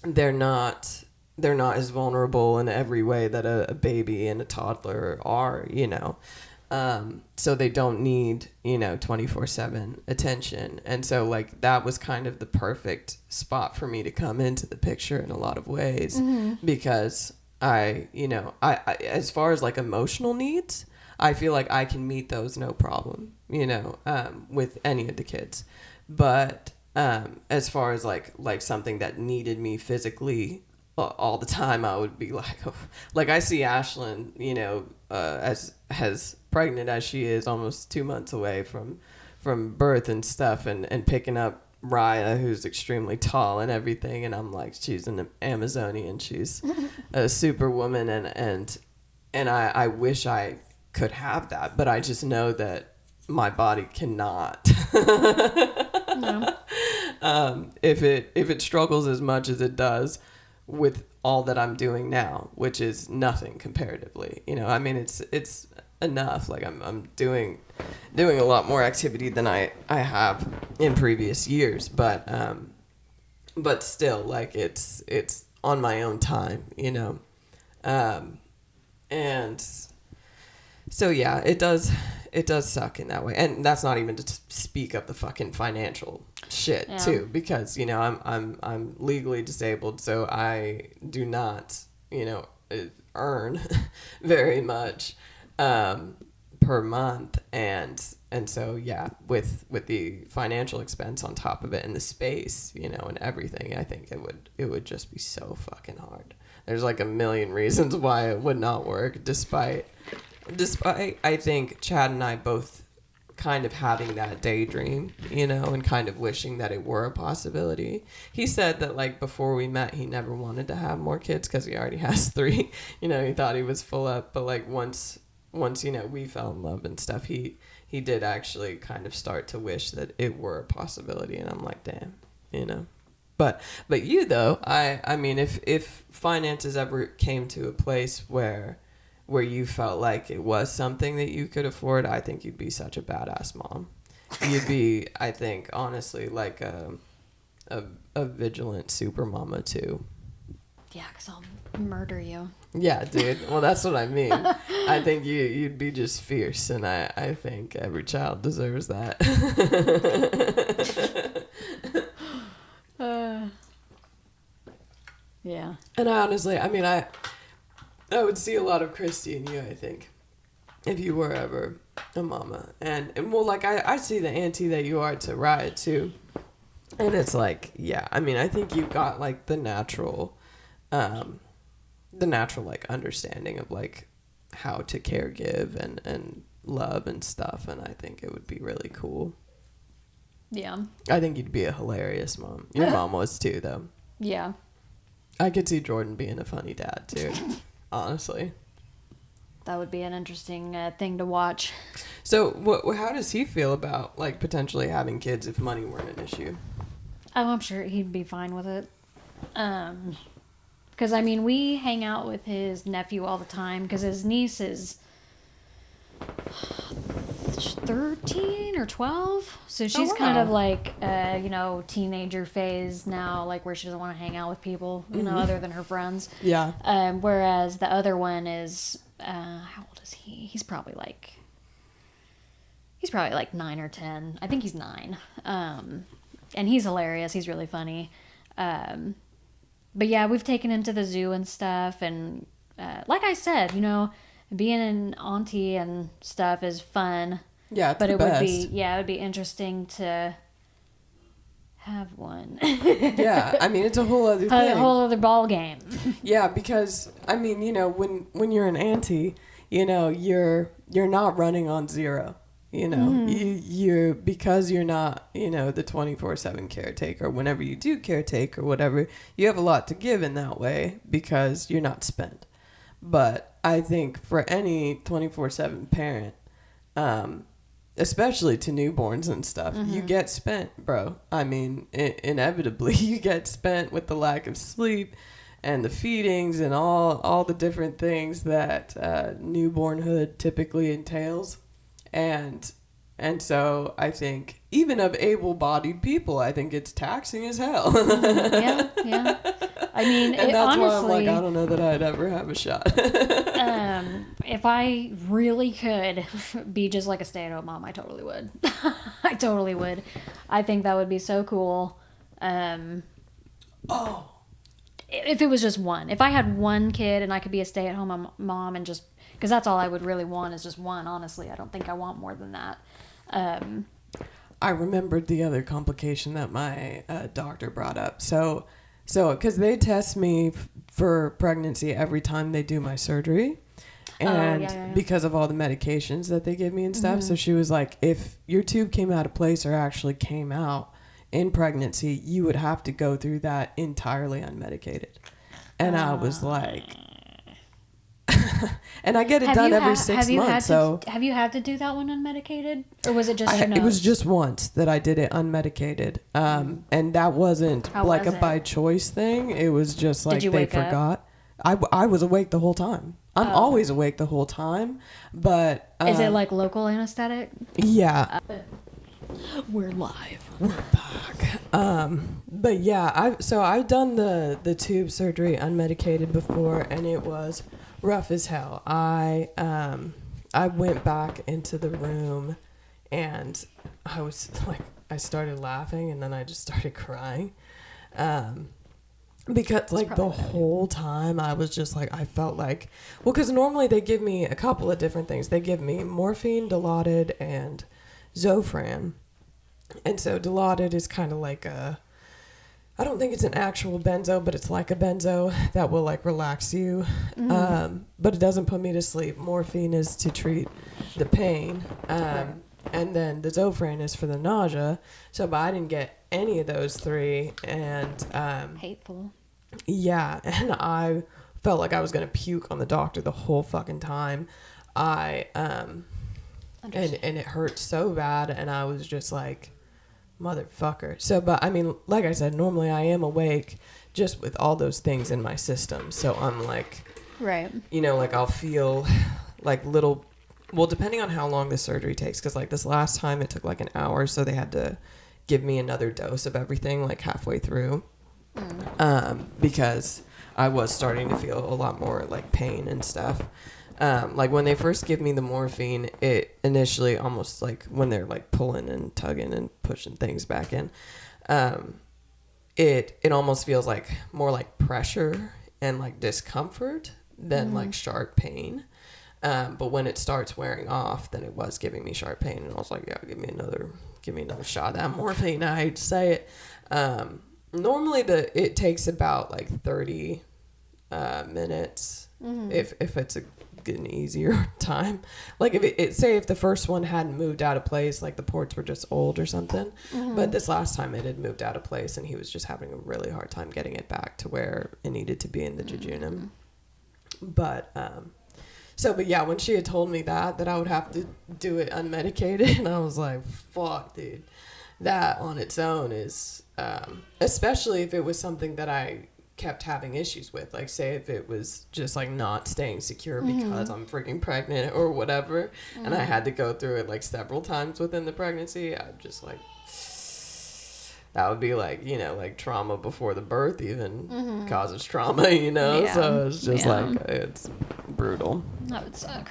They're not as vulnerable in every way that a baby and a toddler are, you know. So they don't need, you know, 24/7 attention. And so like that was kind of the perfect spot for me to come into the picture in a lot of ways, because I as far as like emotional needs, I feel like I can meet those no problem, you know, with any of the kids. But as far as like something that needed me physically all the time, I would be like, oh. Like I see Ashlyn, you know, as pregnant as she is, almost 2 months away from birth and stuff, and picking up Raya, who's extremely tall and everything, and I'm like, she's an Amazonian, she's a superwoman, and I wish I could have that, but I just know that my body cannot.
No.
If it struggles as much as it does with all that I'm doing now, which is nothing comparatively, you know, I mean, it's enough. Like I'm doing a lot more activity than I have in previous years, but still, like it's on my own time, you know. And so yeah, it does suck in that way. And that's not even to speak of the fucking financial shit too, because, you know, I'm legally disabled, so I do not, you know, earn very much per month, and so yeah, with the financial expense on top of it, and the space, you know, and everything, I think it would just be so fucking hard. There's like a million reasons why it would not work, despite I think Chad and I both kind of having that daydream, you know, and kind of wishing that it were a possibility. He said that like before we met, he never wanted to have more kids because he already has 3. You know, he thought he was full up, but like once you know, we fell in love and stuff, he did actually kind of start to wish that it were a possibility, and I'm like, damn, you know. But you though, I mean, if finances ever came to a place where you felt like it was something that you could afford, I think you'd be such a badass mom. You'd be, I think, honestly, like a vigilant super mama too.
Yeah, because I'll murder you.
Yeah, dude. Well, that's what I mean. I think you'd be just fierce, and I think every child deserves that.
Yeah.
And I honestly, I mean, I would see a lot of Christy in you, I think, if you were ever a mama. And well, like, I see the auntie that you are to Riot, too. And it's like, yeah, I mean, I think you've got, like, the natural, like, understanding of, like, how to caregive and love and stuff. And I think it would be really cool.
Yeah.
I think you'd be a hilarious mom. Your mom was, too, though.
Yeah.
I could see Jordan being a funny dad, too. Honestly,
that would be an interesting thing to watch.
So how does he feel about like potentially having kids if money weren't an issue?
Oh, I'm sure he'd be fine with it. Because I mean, we hang out with his nephew all the time because his niece is 13 or 12, so she's kind of like you know, teenager phase now, like where she doesn't want to hang out with people, you know, other than her friends.
Yeah.
Whereas the other one is how old is he? He's probably like 9 or 10. I think he's 9. And he's hilarious. He's really funny. But yeah, we've taken him to the zoo and stuff, and like I said, you know, being an auntie and stuff is fun.
Yeah, it's
but
the
it
best.
would be, yeah, it would be interesting to have one.
Yeah, I mean, it's a whole other thing.
A whole other ball game.
Yeah, because I mean, you know, when you're an auntie, you know, you're not running on zero. You know, you're because you're not, you know, the 24/7 caretaker. Whenever you do caretake or whatever, you have a lot to give in that way because you're not spent. But I think for any 24/7 parent, especially to newborns and stuff, you get spent, bro. I mean, inevitably you get spent with the lack of sleep and the feedings and all the different things that newbornhood typically entails. And so I think even of able-bodied people, I think it's taxing as hell.
Yeah. I mean,
and that's
honestly,
why I'm like, I don't know that I'd ever have a shot.
If I really could be just like a stay-at-home mom, I totally would. I totally would. I think that would be so cool. If it was just one. If I had one kid and I could be a stay-at-home mom and just... Because that's all I would really want is just one, honestly. I don't think I want more than that.
I remembered the other complication that my doctor brought up. So because they test me for pregnancy every time they do my surgery. And because of all the medications that they give me and stuff. So she was like, if your tube came out of place or actually came out in pregnancy, you would have to go through that entirely unmedicated. And I was like... and I get it done every 6 months.
Have you had to do that one unmedicated, or was it just your nose?
It was just once that I did it unmedicated, and that wasn't like a by choice thing. It was just like they forgot. I was awake the whole time. I'm always awake the whole time, but
is it like local anesthetic?
Yeah.
We're live.
We're back. But yeah, I've done the tube surgery unmedicated before, and it was rough as hell. I went back into the room and I was like, I started laughing and then I just started crying. Because like the whole time I was just like, I felt like, well, because normally they give me a couple of different things. They give me morphine, Dilaudid, and Zofran. And so Dilaudid is kind of like I don't think it's an actual benzo, but it's like a benzo that will like relax you. But it doesn't put me to sleep. Morphine is to treat the pain. And then the Zofran is for the nausea. But I didn't get any of those three. And
hateful.
Yeah. And I felt like I was going to puke on the doctor the whole fucking time. And it hurt so bad. And I was just like, motherfucker. But I mean, like I said, normally I am awake just with all those things in my system. So I'm like,
right.
You know, like I'll feel like little, well, depending on how long the surgery takes, because like this last time it took like an hour, so they had to give me another dose of everything like halfway through, because I was starting to feel a lot more like pain and stuff. Like when they first give me the morphine, it initially almost like when they're like pulling and tugging and pushing things back in, it almost feels like more like pressure and like discomfort than like sharp pain. But when it starts wearing off, then it was giving me sharp pain, and I was like, yeah, give me another shot of that morphine. I hate to say it. Normally it takes about like 30 minutes if it's an easier time. Like if the first one hadn't moved out of place, like the ports were just old or something. But this last time it had moved out of place, and he was just having a really hard time getting it back to where it needed to be in the jejunum. But yeah, when she had told me that I would have to do it unmedicated, and I was like, fuck, dude, that on its own is, especially if it was something that I kept having issues with, like say if it was just like not staying secure because I'm freaking pregnant or whatever, and I had to go through it like several times within the pregnancy, I'd just like, that would be like, you know, like trauma before the birth even causes trauma, you know?
Yeah.
So it's just like, it's brutal.
That would suck.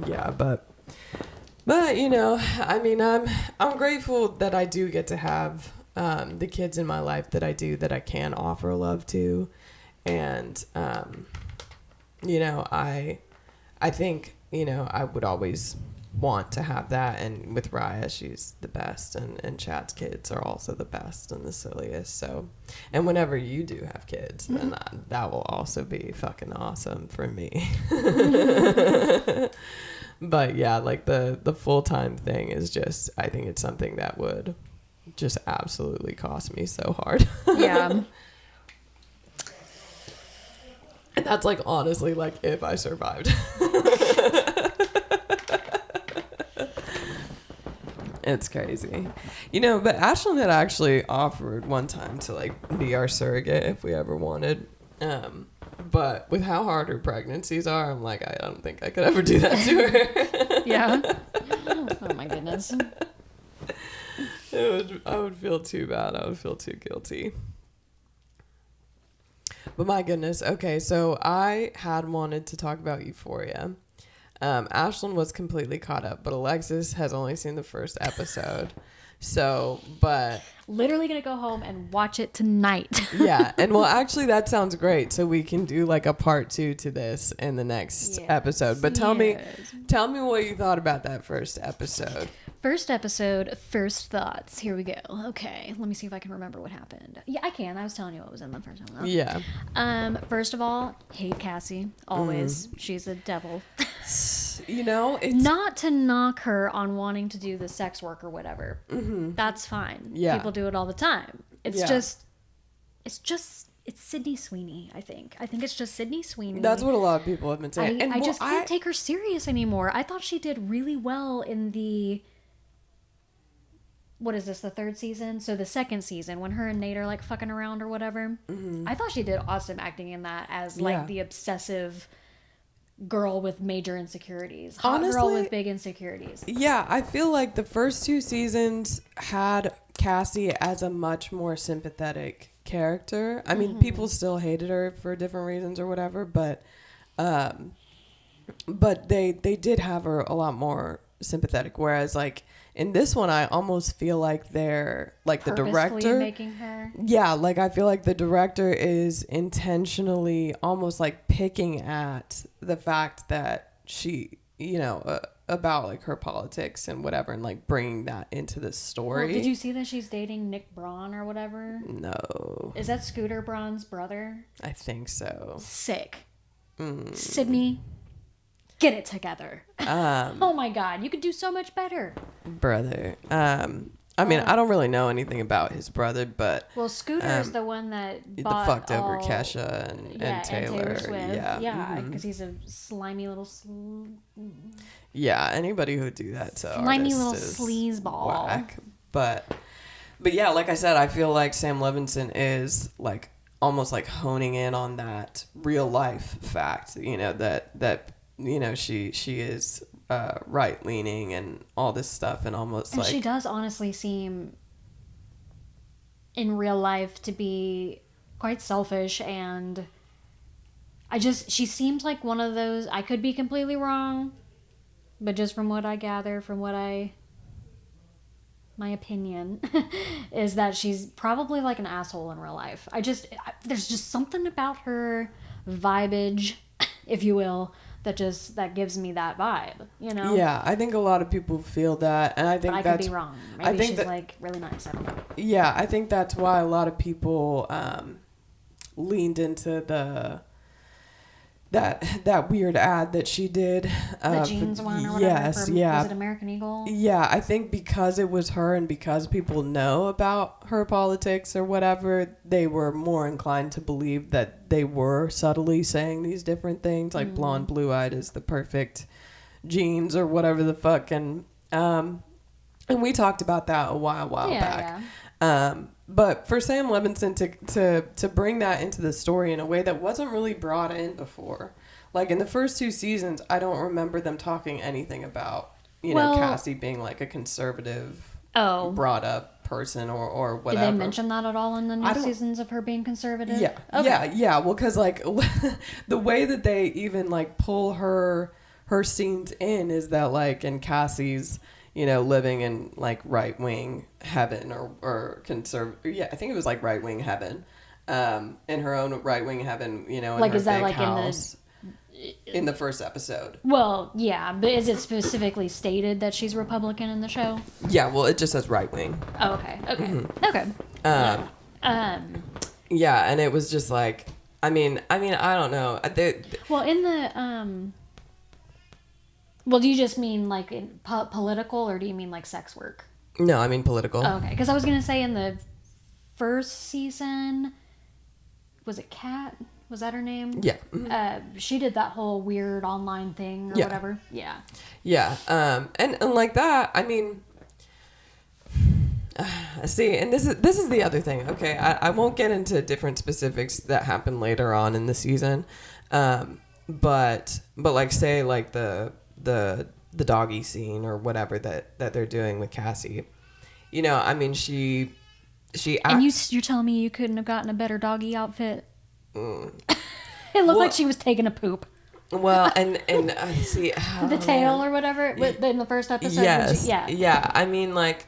Yeah, but you know, I mean, I'm grateful that I do get to have the kids in my life that I can offer love to. And, you know, I think, you know, I would always want to have that. And with Raya, she's the best, and Chad's kids are also the best and the silliest. So, and whenever you do have kids, then that will also be fucking awesome for me. But yeah, like the full-time thing is just, I think it's something that would just absolutely cost me so hard.
Yeah.
And that's like honestly like if I survived. It's crazy. You know, but Ashlyn had actually offered one time to like be our surrogate if we ever wanted. But with how hard her pregnancies are, I'm like, I don't think I could ever do that to her.
Yeah. Oh my goodness.
I would feel too bad. I would feel too guilty. But my goodness. Okay, so I had wanted to talk about Euphoria. Ashlyn was completely caught up, but Alexis has only seen the first episode. So, but...
Literally gonna go home and watch it tonight.
Yeah, and well, actually, that sounds great. So we can do like a part 2 to this in the next episode. But tell me what you thought about that first episode.
First episode, first thoughts. Here we go. Okay, let me see if I can remember what happened. Yeah, I can. I was telling you what was in the first one.
Yeah.
First of all, hate Cassie. Always. She's a devil.
You know, it's...
Not to knock her on wanting to do the sex work or whatever. Mm-hmm. That's fine.
Yeah.
People do it all the time. It's Sydney Sweeney, I think. I think it's just Sydney Sweeney.
That's what a lot of people have been saying.
I just can't take her serious anymore. I thought she did really well in the... What is this, the third season? So the second season, when her and Nate are like fucking around or whatever. Mm-hmm. I thought she did awesome acting in that as like the obsessive girl with major insecurities. Hot
Honestly,
girl with big insecurities.
Yeah, I feel like the first 2 seasons had Cassie as a much more sympathetic character. I mean, people still hated her for different reasons or whatever, but they did have her a lot more sympathetic. Whereas like in this one, I almost feel like they're like the director
making her.
Yeah, like I feel like the director is intentionally almost like picking at the fact that she, you know, about like her politics and whatever, and like bringing that into the story.
Well, did you see that she's dating Nick Braun or whatever?
No.
Is that Scooter Braun's brother?
I think so.
Sick. Sydney, get it together. Oh my God, you could do so much better.
Brother. I mean, I don't really know anything about his brother, but...
Well, Scooter is the one that bought
fucked over Kesha and Taylor.
And Taylor Swift.
Yeah,
because he's a slimy little...
Yeah, anybody who would do that to
slimy
artists
little
is
sleazeball.
Whack. But yeah, like I said, I feel like Sam Levinson is like almost like honing in on that real life fact, you know, that you know, she is right leaning and all this stuff, and almost
and
like
she does honestly seem in real life to be quite selfish, and she seems like one of those, I could be completely wrong, but just from what I gather, my opinion is that she's probably like an asshole in real life. There's just something about her vibage, if you will, that gives me that vibe, you know?
Yeah, I think a lot of people feel that, and I think
but I could be wrong. Maybe she's like really nice. I don't know.
Yeah, I think that's why a lot of people leaned into that weird ad that she did.
The jeans one or whatever.
Yes, yeah.
Was it American Eagle?
Yeah, I think because it was her and because people know about her politics or whatever, they were more inclined to believe that they were subtly saying these different things, like blonde, blue-eyed is the perfect jeans or whatever the fuck. And we talked about that a while back. Yeah. But for Sam Levinson to bring that into the story in a way that wasn't really brought in before, like in the first 2 seasons, I don't remember them talking anything about, you know, Cassie being like a conservative, brought up person or whatever.
Did they mention that at all in the new seasons of her being conservative?
Yeah,
okay.
yeah. Well, because like the way that they even like pull her scenes in is that like in Cassie's, you know, living in like right wing heaven or conservative. Yeah, I think it was like right wing heaven. In her own right wing heaven, you know, in
like
her
is that
big
like
house.
in
in the first episode.
Well, yeah, but is it specifically stated that she's Republican in the show?
Yeah, well, it just says right wing.
Oh, okay. Okay.
Yeah, and it was just like, I mean, I don't know.
Well, in the well, do you just mean like in political, or do you mean like sex work?
No, I mean political.
Oh, okay, because I was gonna say in the first season, was it Kat? Was that her name?
Yeah.
She did that whole weird online thing or whatever. Yeah.
Yeah. And like that, I mean, see, and this is the other thing. Okay, I won't get into different specifics that happen later on in the season, but like say like the doggy scene or whatever that they're doing with Cassie, you know, I mean she
And you're telling me you couldn't have gotten a better doggy outfit? It looked like she was taking a poop.
Well, and see
The tail or whatever in the first episode.
Yes. Yeah. I mean, like,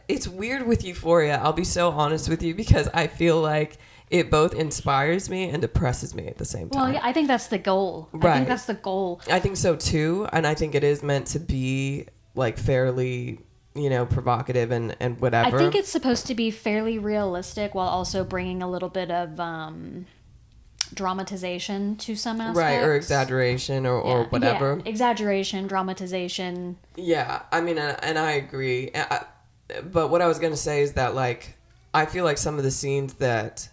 it's weird with Euphoria. I'll be so honest with you, because I feel like it both inspires me and depresses me at the same time.
Well, yeah, I think that's the goal.
Right.
I think that's the goal.
I think so too, and I think it is meant to be like fairly, you know, provocative and whatever.
I think it's supposed to be fairly realistic while also bringing a little bit of dramatization to some aspects.
Right, or exaggeration or whatever.
Yeah, exaggeration, dramatization.
Yeah, I mean, and I agree. But what I was going to say is that, like, I feel like some of the scenes that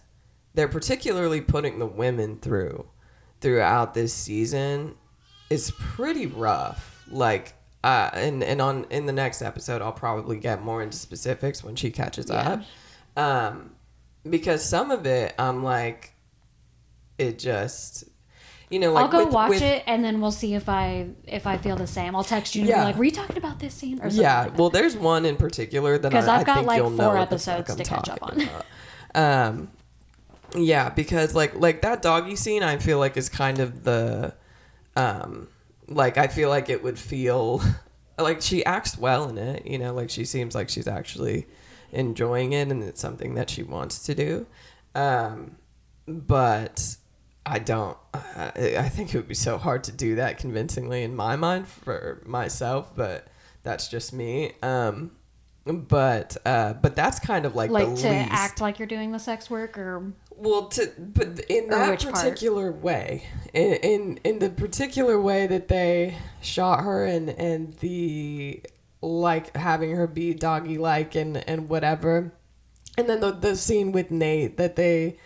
they're particularly putting the women throughout this season is pretty rough. Like, and in the next episode, I'll probably get more into specifics when she catches up. Because some of it, I'm like, it just, you know, like
I'll go watch it, and then we'll see if I feel the same. I'll text you and be like, "Were you talking about this scene?" Or something.
Yeah, like well, there's one in particular that
because I've got
think
like
you'll
4
know
episodes to catch up on.
Yeah, because like that doggy scene, I feel like is kind of the, like I feel like it would feel like she acts well in it. You know, like she seems like she's actually enjoying it, and it's something that she wants to do. But I don't. I think it would be so hard to do that convincingly in my mind for myself, but that's just me. But that's kind the
like
least.
To act like you're doing the sex work, or
but in that particular way, in the particular way that they shot her, and the like having her be doggy like and whatever, and then the scene with Nate that they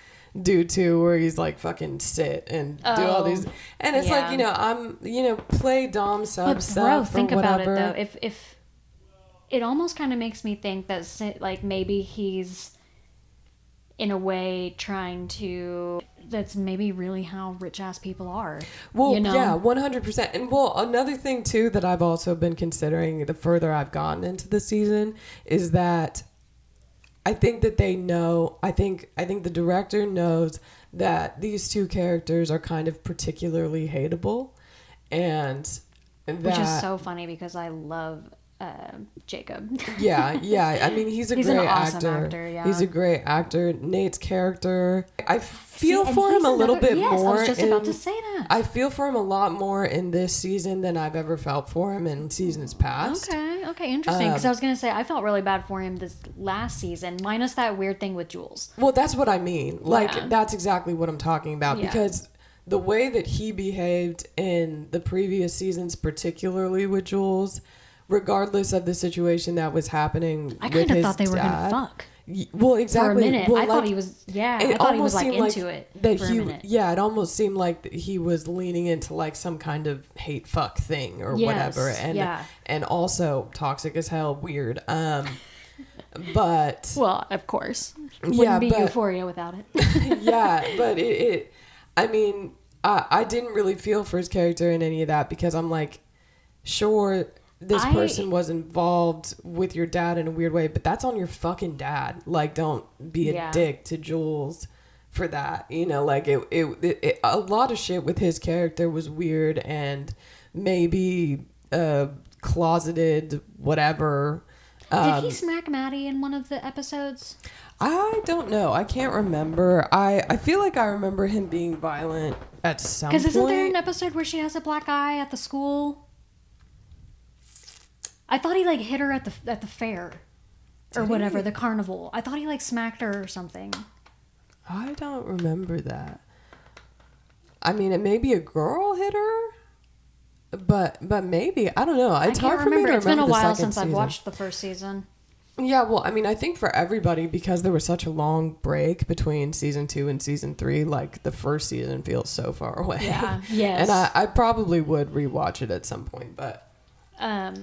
do too, where he's like fucking sit and do all these, and it's like, you know, I'm, you know, play dom sub stuff.
Bro, think
or
about it
whatever.
though. If it almost kind of makes me think that like maybe he's in a way trying to. That's maybe really how rich ass people are.
Well,
you know?
yeah, 100%. And well, another thing too that I've also been considering the further I've gotten into the season is that I think that they know. I think the director knows that these two characters are kind of particularly hateable, and
which is so funny because I love Jacob.
Yeah. I mean, he's
an
great
awesome
actor.
Yeah.
He's a great actor. Nate's character, I feel for him a little bit more.
I was just about to say that.
I feel for him a lot more in this season than I've ever felt for him in seasons past.
Okay, interesting. Because I was gonna say I felt really bad for him this last season, minus that weird thing with Jules.
Well, that's what I mean. Like, that's exactly what I'm talking about.
Yeah.
Because the way that he behaved in the previous seasons, particularly with Jules, regardless of the situation that was happening,
I kind of thought they were gonna fuck.
Well, exactly.
For a minute,
well,
I thought he was. Yeah, I thought he was like into it
that
for a minute.
Yeah, it almost seemed like that he was leaning into like some kind of hate fuck thing or whatever, and also toxic as hell, weird. But
well, of course, wouldn't be Euphoria without it.
Yeah, but it I mean, I didn't really feel for his character in any of that, because I'm like, sure, this person was involved with your dad in a weird way, but that's on your fucking dad. Like, don't be a dick to Jules for that. You know, like it a lot of shit with his character was weird and maybe closeted, whatever.
Did he smack Maddie in one of the episodes?
I don't know. I can't remember. I feel like I remember him being violent at some point.
Because isn't there an episode where she has a black eye at the school? I thought he like hit her at the fair, or whatever, the carnival. I thought he like smacked her or something.
I don't remember that. I mean, it may be a girl hit her, but maybe, I don't know. It's hard for me to remember.
It's been a
the
while
second
since I've
season.
watched the first season.
Yeah, well, I mean, I think for everybody, because there was such a long break between season 2 and season 3, like the first season feels so far away.
Yeah. Yes.
And I probably would rewatch it at some point, but
yeah.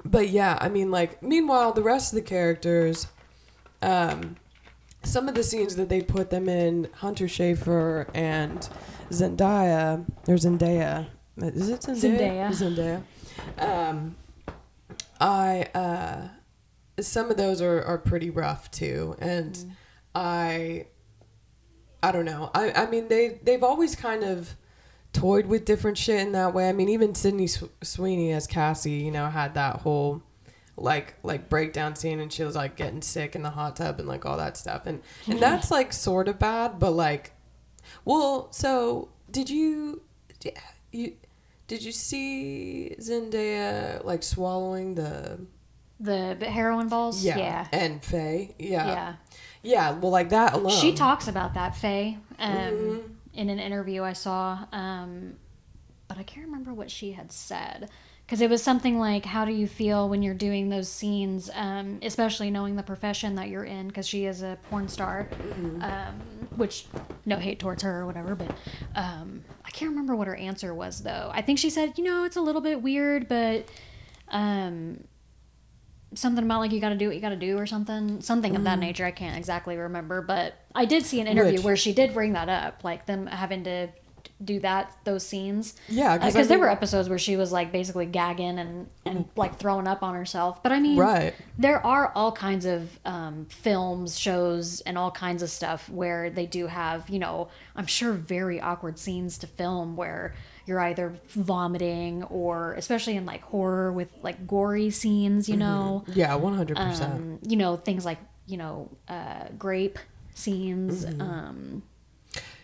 But yeah, I mean, like, meanwhile, the rest of the characters, some of the scenes that they put them in, Hunter Schafer and Zendaya, is it Zendaya? Zendaya. Some of those are pretty rough too, and I don't know. I mean, they've always kind of toyed with different shit in that way. I mean, even Sydney Sweeney as Cassie, you know, had that whole like breakdown scene, and she was like getting sick in the hot tub and like all that stuff, and that's like sort of bad, but like, well, so did you see Zendaya like swallowing the
heroin balls?
Yeah. And Faye? Yeah. Well, like that alone.
She talks about that, Faye, in an interview I saw, but I can't remember what she had said. Because it was something like, how do you feel when you're doing those scenes, especially knowing the profession that you're in, because she is a porn star, which, no hate towards her or whatever, but I can't remember what her answer was, though. I think she said, you know, it's a little bit weird, but something about, like, you gotta do what you gotta do or something of that nature. I can't exactly remember, but I did see an interview where she did bring that up, like them having to do those scenes.
Yeah,
because there were episodes where she was like basically gagging and like throwing up on herself. But I mean, there are all kinds of films, shows, and all kinds of stuff where they do have, you know, I'm sure very awkward scenes to film where you're either vomiting or, especially in like horror with like gory scenes, you know.
Yeah, 100%.
You know, things like, you know, grape scenes.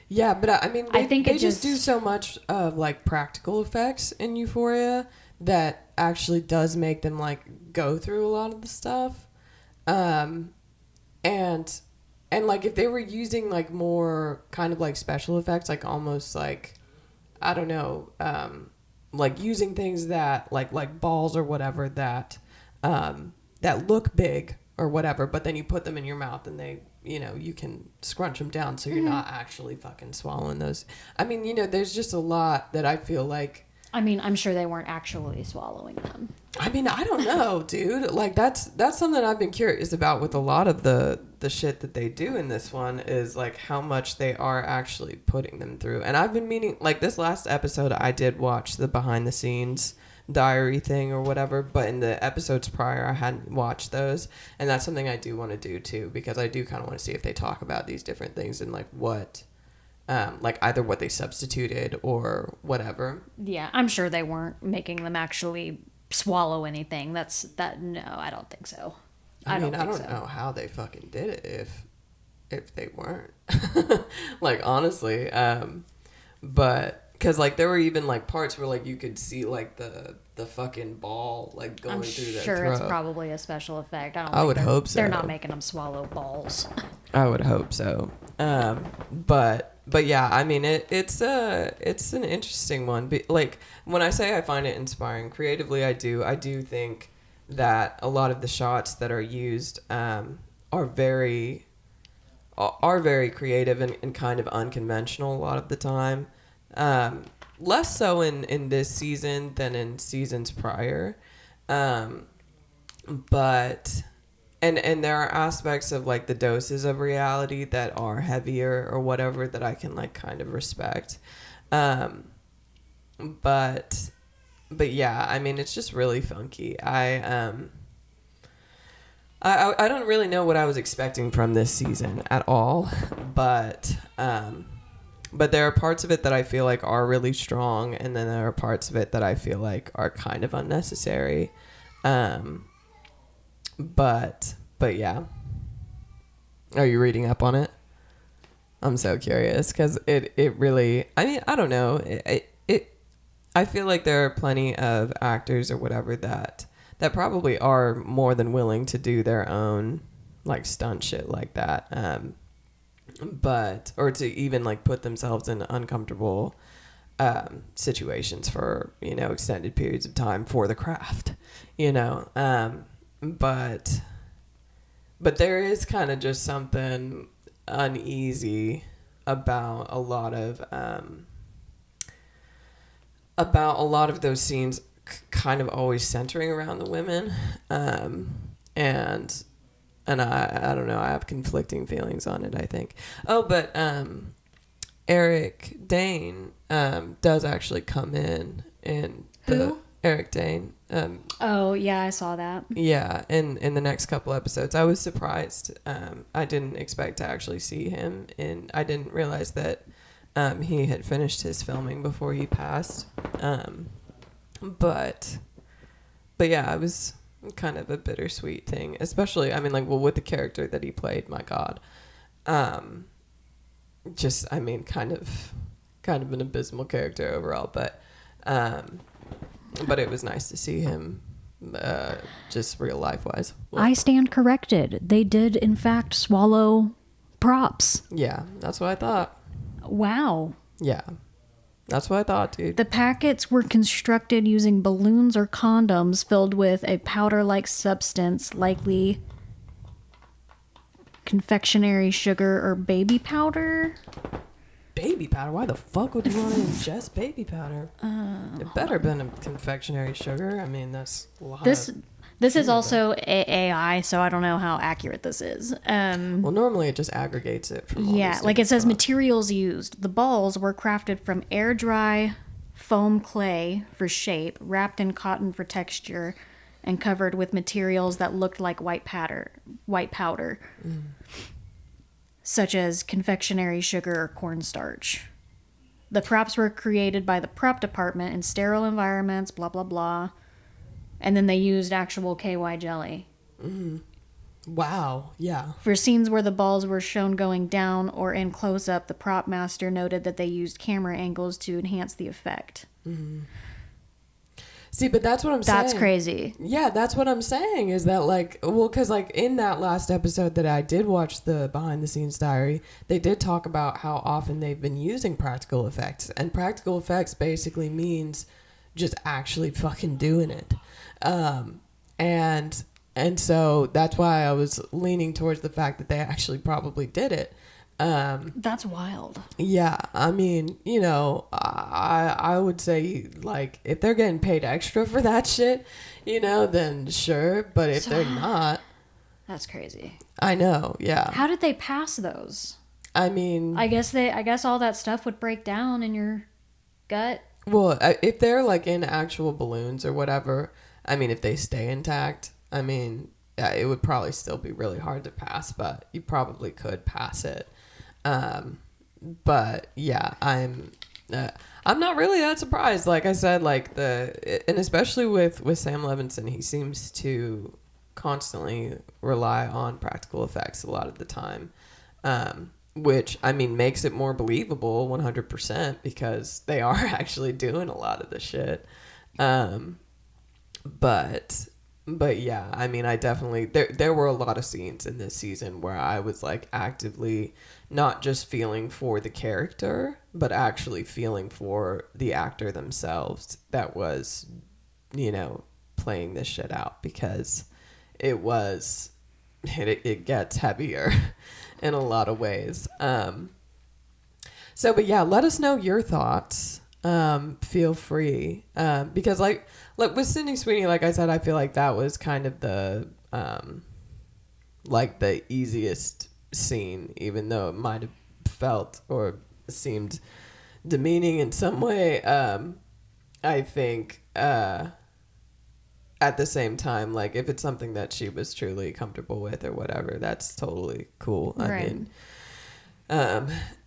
Yeah, but I mean,
I think
they just do so much of like practical effects in Euphoria that actually does make them like go through a lot of the stuff. And like if they were using like more kind of like special effects, like almost like, I don't know, like using things that like balls or whatever that look big or whatever, but then you put them in your mouth and they, you know, you can scrunch them down so you're not actually fucking swallowing those. I mean, you know, there's just a lot that I feel like.
I mean, I'm sure they weren't actually swallowing them.
I mean, I don't know, dude. Like that's something I've been curious about with a lot of the shit that they do in this one, is like how much they are actually putting them through. And I've been meaning, like this last episode, I did watch the behind the scenes diary thing or whatever, but in the episodes prior I hadn't watched those, and that's something I do want to do too, because I do kind of want to see if they talk about these different things and like what like either what they substituted or whatever. Yeah,
I'm sure they weren't making them actually swallow anything. No, I don't think so.
I don't know how they fucking did it if they weren't. Like honestly, but because like there were even like parts where like you could see like the fucking ball like going through their throat. I'm sure
it's probably a special effect.
I would hope so.
They're not making them swallow balls.
I would hope so. But yeah, I mean it's an interesting one. Like when I say I find it inspiring creatively, I do think that a lot of the shots that are used are very creative and kind of unconventional a lot of the time. Less so in this season than in seasons prior. But and there are aspects of like the doses of reality that are heavier or whatever that I can like kind of respect. But yeah, I mean it's just really funky. I don't really know what I was expecting from this season at all, but there are parts of it that I feel like are really strong, and then there are parts of it that I feel like are kind of unnecessary. But yeah. Are you reading up on it? I'm so curious because it really, I mean, I don't know. I feel like there are plenty of actors or whatever that probably are more than willing to do their own like stunt shit like that. But, or to even like put themselves in uncomfortable situations for, you know, extended periods of time for the craft, you know. But there is kind of just something uneasy about a lot of those scenes kind of always centering around the women. And I don't know, I have conflicting feelings on it, I think. Oh, but Eric Dane does actually come in
Who?
Eric Dane.
Oh, yeah, I saw that.
Yeah, in the next couple episodes. I was surprised. I didn't expect to actually see him, and I didn't realize that he had finished his filming before he passed. But yeah, it was kind of a bittersweet thing, especially, I mean, like, well, with the character that he played, my God. Just, I mean, kind of an abysmal character overall, but it was nice to see him just real life wise. Well,
I stand corrected. They did, in fact, swallow props.
yeah, that's what I thought.
Wow.
Yeah, that's what I thought, dude.
The packets were constructed using balloons or condoms filled with a powder-like substance, likely confectionery sugar or baby powder.
Baby powder? Why the fuck would you want to ingest baby powder? It better have been a confectionery sugar. I mean, that's a lot.
This is also AI, so I don't know how accurate this is.
Well, normally it just aggregates it from all
Yeah,
these
like it says
different
materials used. The balls were crafted from air dry foam clay for shape, wrapped in cotton for texture, and covered with materials that looked like white powder, such as confectionery sugar or cornstarch. The props were created by the prop department in sterile environments, blah, blah, blah. And then they used actual KY jelly.
Wow, yeah.
For scenes where the balls were shown going down or in close-up, the prop master noted that they used camera angles to enhance the effect.
See, but that's what I'm saying.
That's crazy.
Yeah, that's what I'm saying is that, like, well, because, like, in that last episode that I did watch, the behind the scenes diary, they did talk about how often they've been using practical effects. And practical effects basically means just actually fucking doing it. And so that's why I was leaning towards the fact that they actually probably did it.
That's wild.
Yeah, I mean, you know, I would say, like, if they're getting paid extra for that shit, you know, then sure. But if they're not,
that's crazy.
I know. Yeah.
How did they pass those?
I mean,
I guess all that stuff would break down in your gut.
well, if they're like in actual balloons or whatever, I mean, if they stay intact, I mean, yeah, it would probably still be really hard to pass, but you probably could pass it. But yeah, I'm not really that surprised. Like I said, like and especially with Sam Levinson, he seems to constantly rely on practical effects a lot of the time. Which, I mean, makes it more believable 100% because they are actually doing a lot of the shit. But yeah, I mean, I definitely, there were a lot of scenes in this season where I was like actively not just feeling for the character, but actually feeling for the actor themselves that was, you know, playing this shit out, because it gets heavier in a lot of ways. So, but yeah, let us know your thoughts. Feel free. Because like with Sydney Sweeney, like I said, I feel like that was kind of the, like the easiest scene, even though it might have felt or seemed demeaning in some way. I think, at the same time, like if it's something that she was truly comfortable with or whatever, that's totally cool.
Right.
I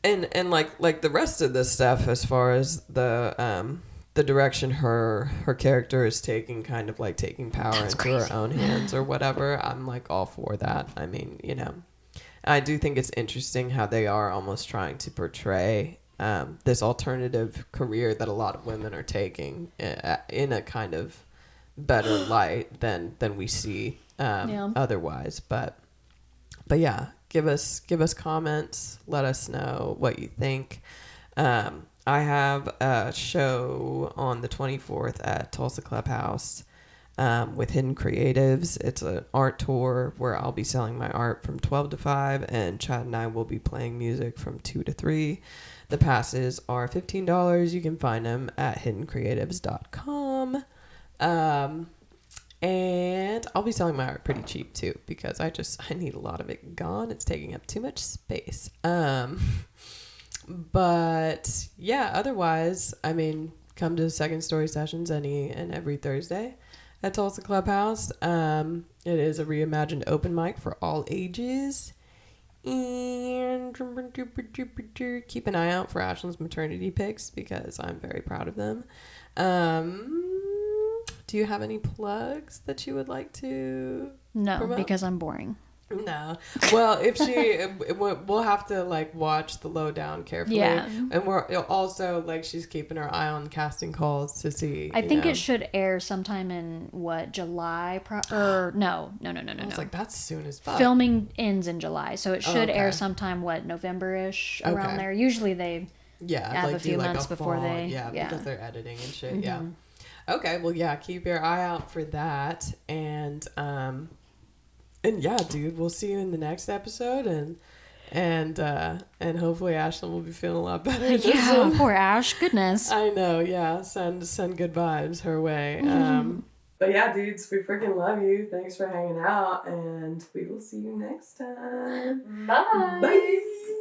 mean, and like the rest of this stuff, as far as the direction her character is taking, kind of like taking power into her own hands or whatever, I'm like all for that. I mean, you know, I do think it's interesting how they are almost trying to portray this alternative career that a lot of women are taking in a kind of better light than we see otherwise. But yeah, give us comments. Let us know what you think. I have a show on the 24th at Tulsa Clubhouse with Hidden Creatives. It's an art tour where I'll be selling my art from 12 to 5, and Chad and I will be playing music from 2 to 3. The passes are $15. You can find them at hiddencreatives.com. And I'll be selling my art pretty cheap too, because I need a lot of it gone. It's taking up too much space. But yeah, otherwise, I mean, come to Second Story Sessions any and every Thursday at Tulsa Clubhouse. It is a reimagined open mic for all ages. And keep an eye out for Ashlyn's maternity pics, because I'm very proud of them. Do you have any plugs that you would like to promote?
Because I'm boring.
No. Well, if we'll have to like watch the lowdown carefully.
Yeah.
And we're also like, she's keeping her eye on casting calls to see.
I think it should air sometime in July? No.
I was like, that's soon as fuck.
Filming ends in July, so it should air sometime November-ish around there. Usually they have a few months before they.
Yeah, because they're editing and shit. Mm-hmm. Yeah. Okay. Well, yeah. Keep your eye out for that, and yeah, dude, we'll see you in the next episode, and hopefully Ashlyn will be feeling a lot better.
Yeah, poor Ash. Goodness.
I know. Yeah, send good vibes her way. But yeah, dudes, we freaking love you. Thanks for hanging out, and we will see you next time.
Bye.
Bye.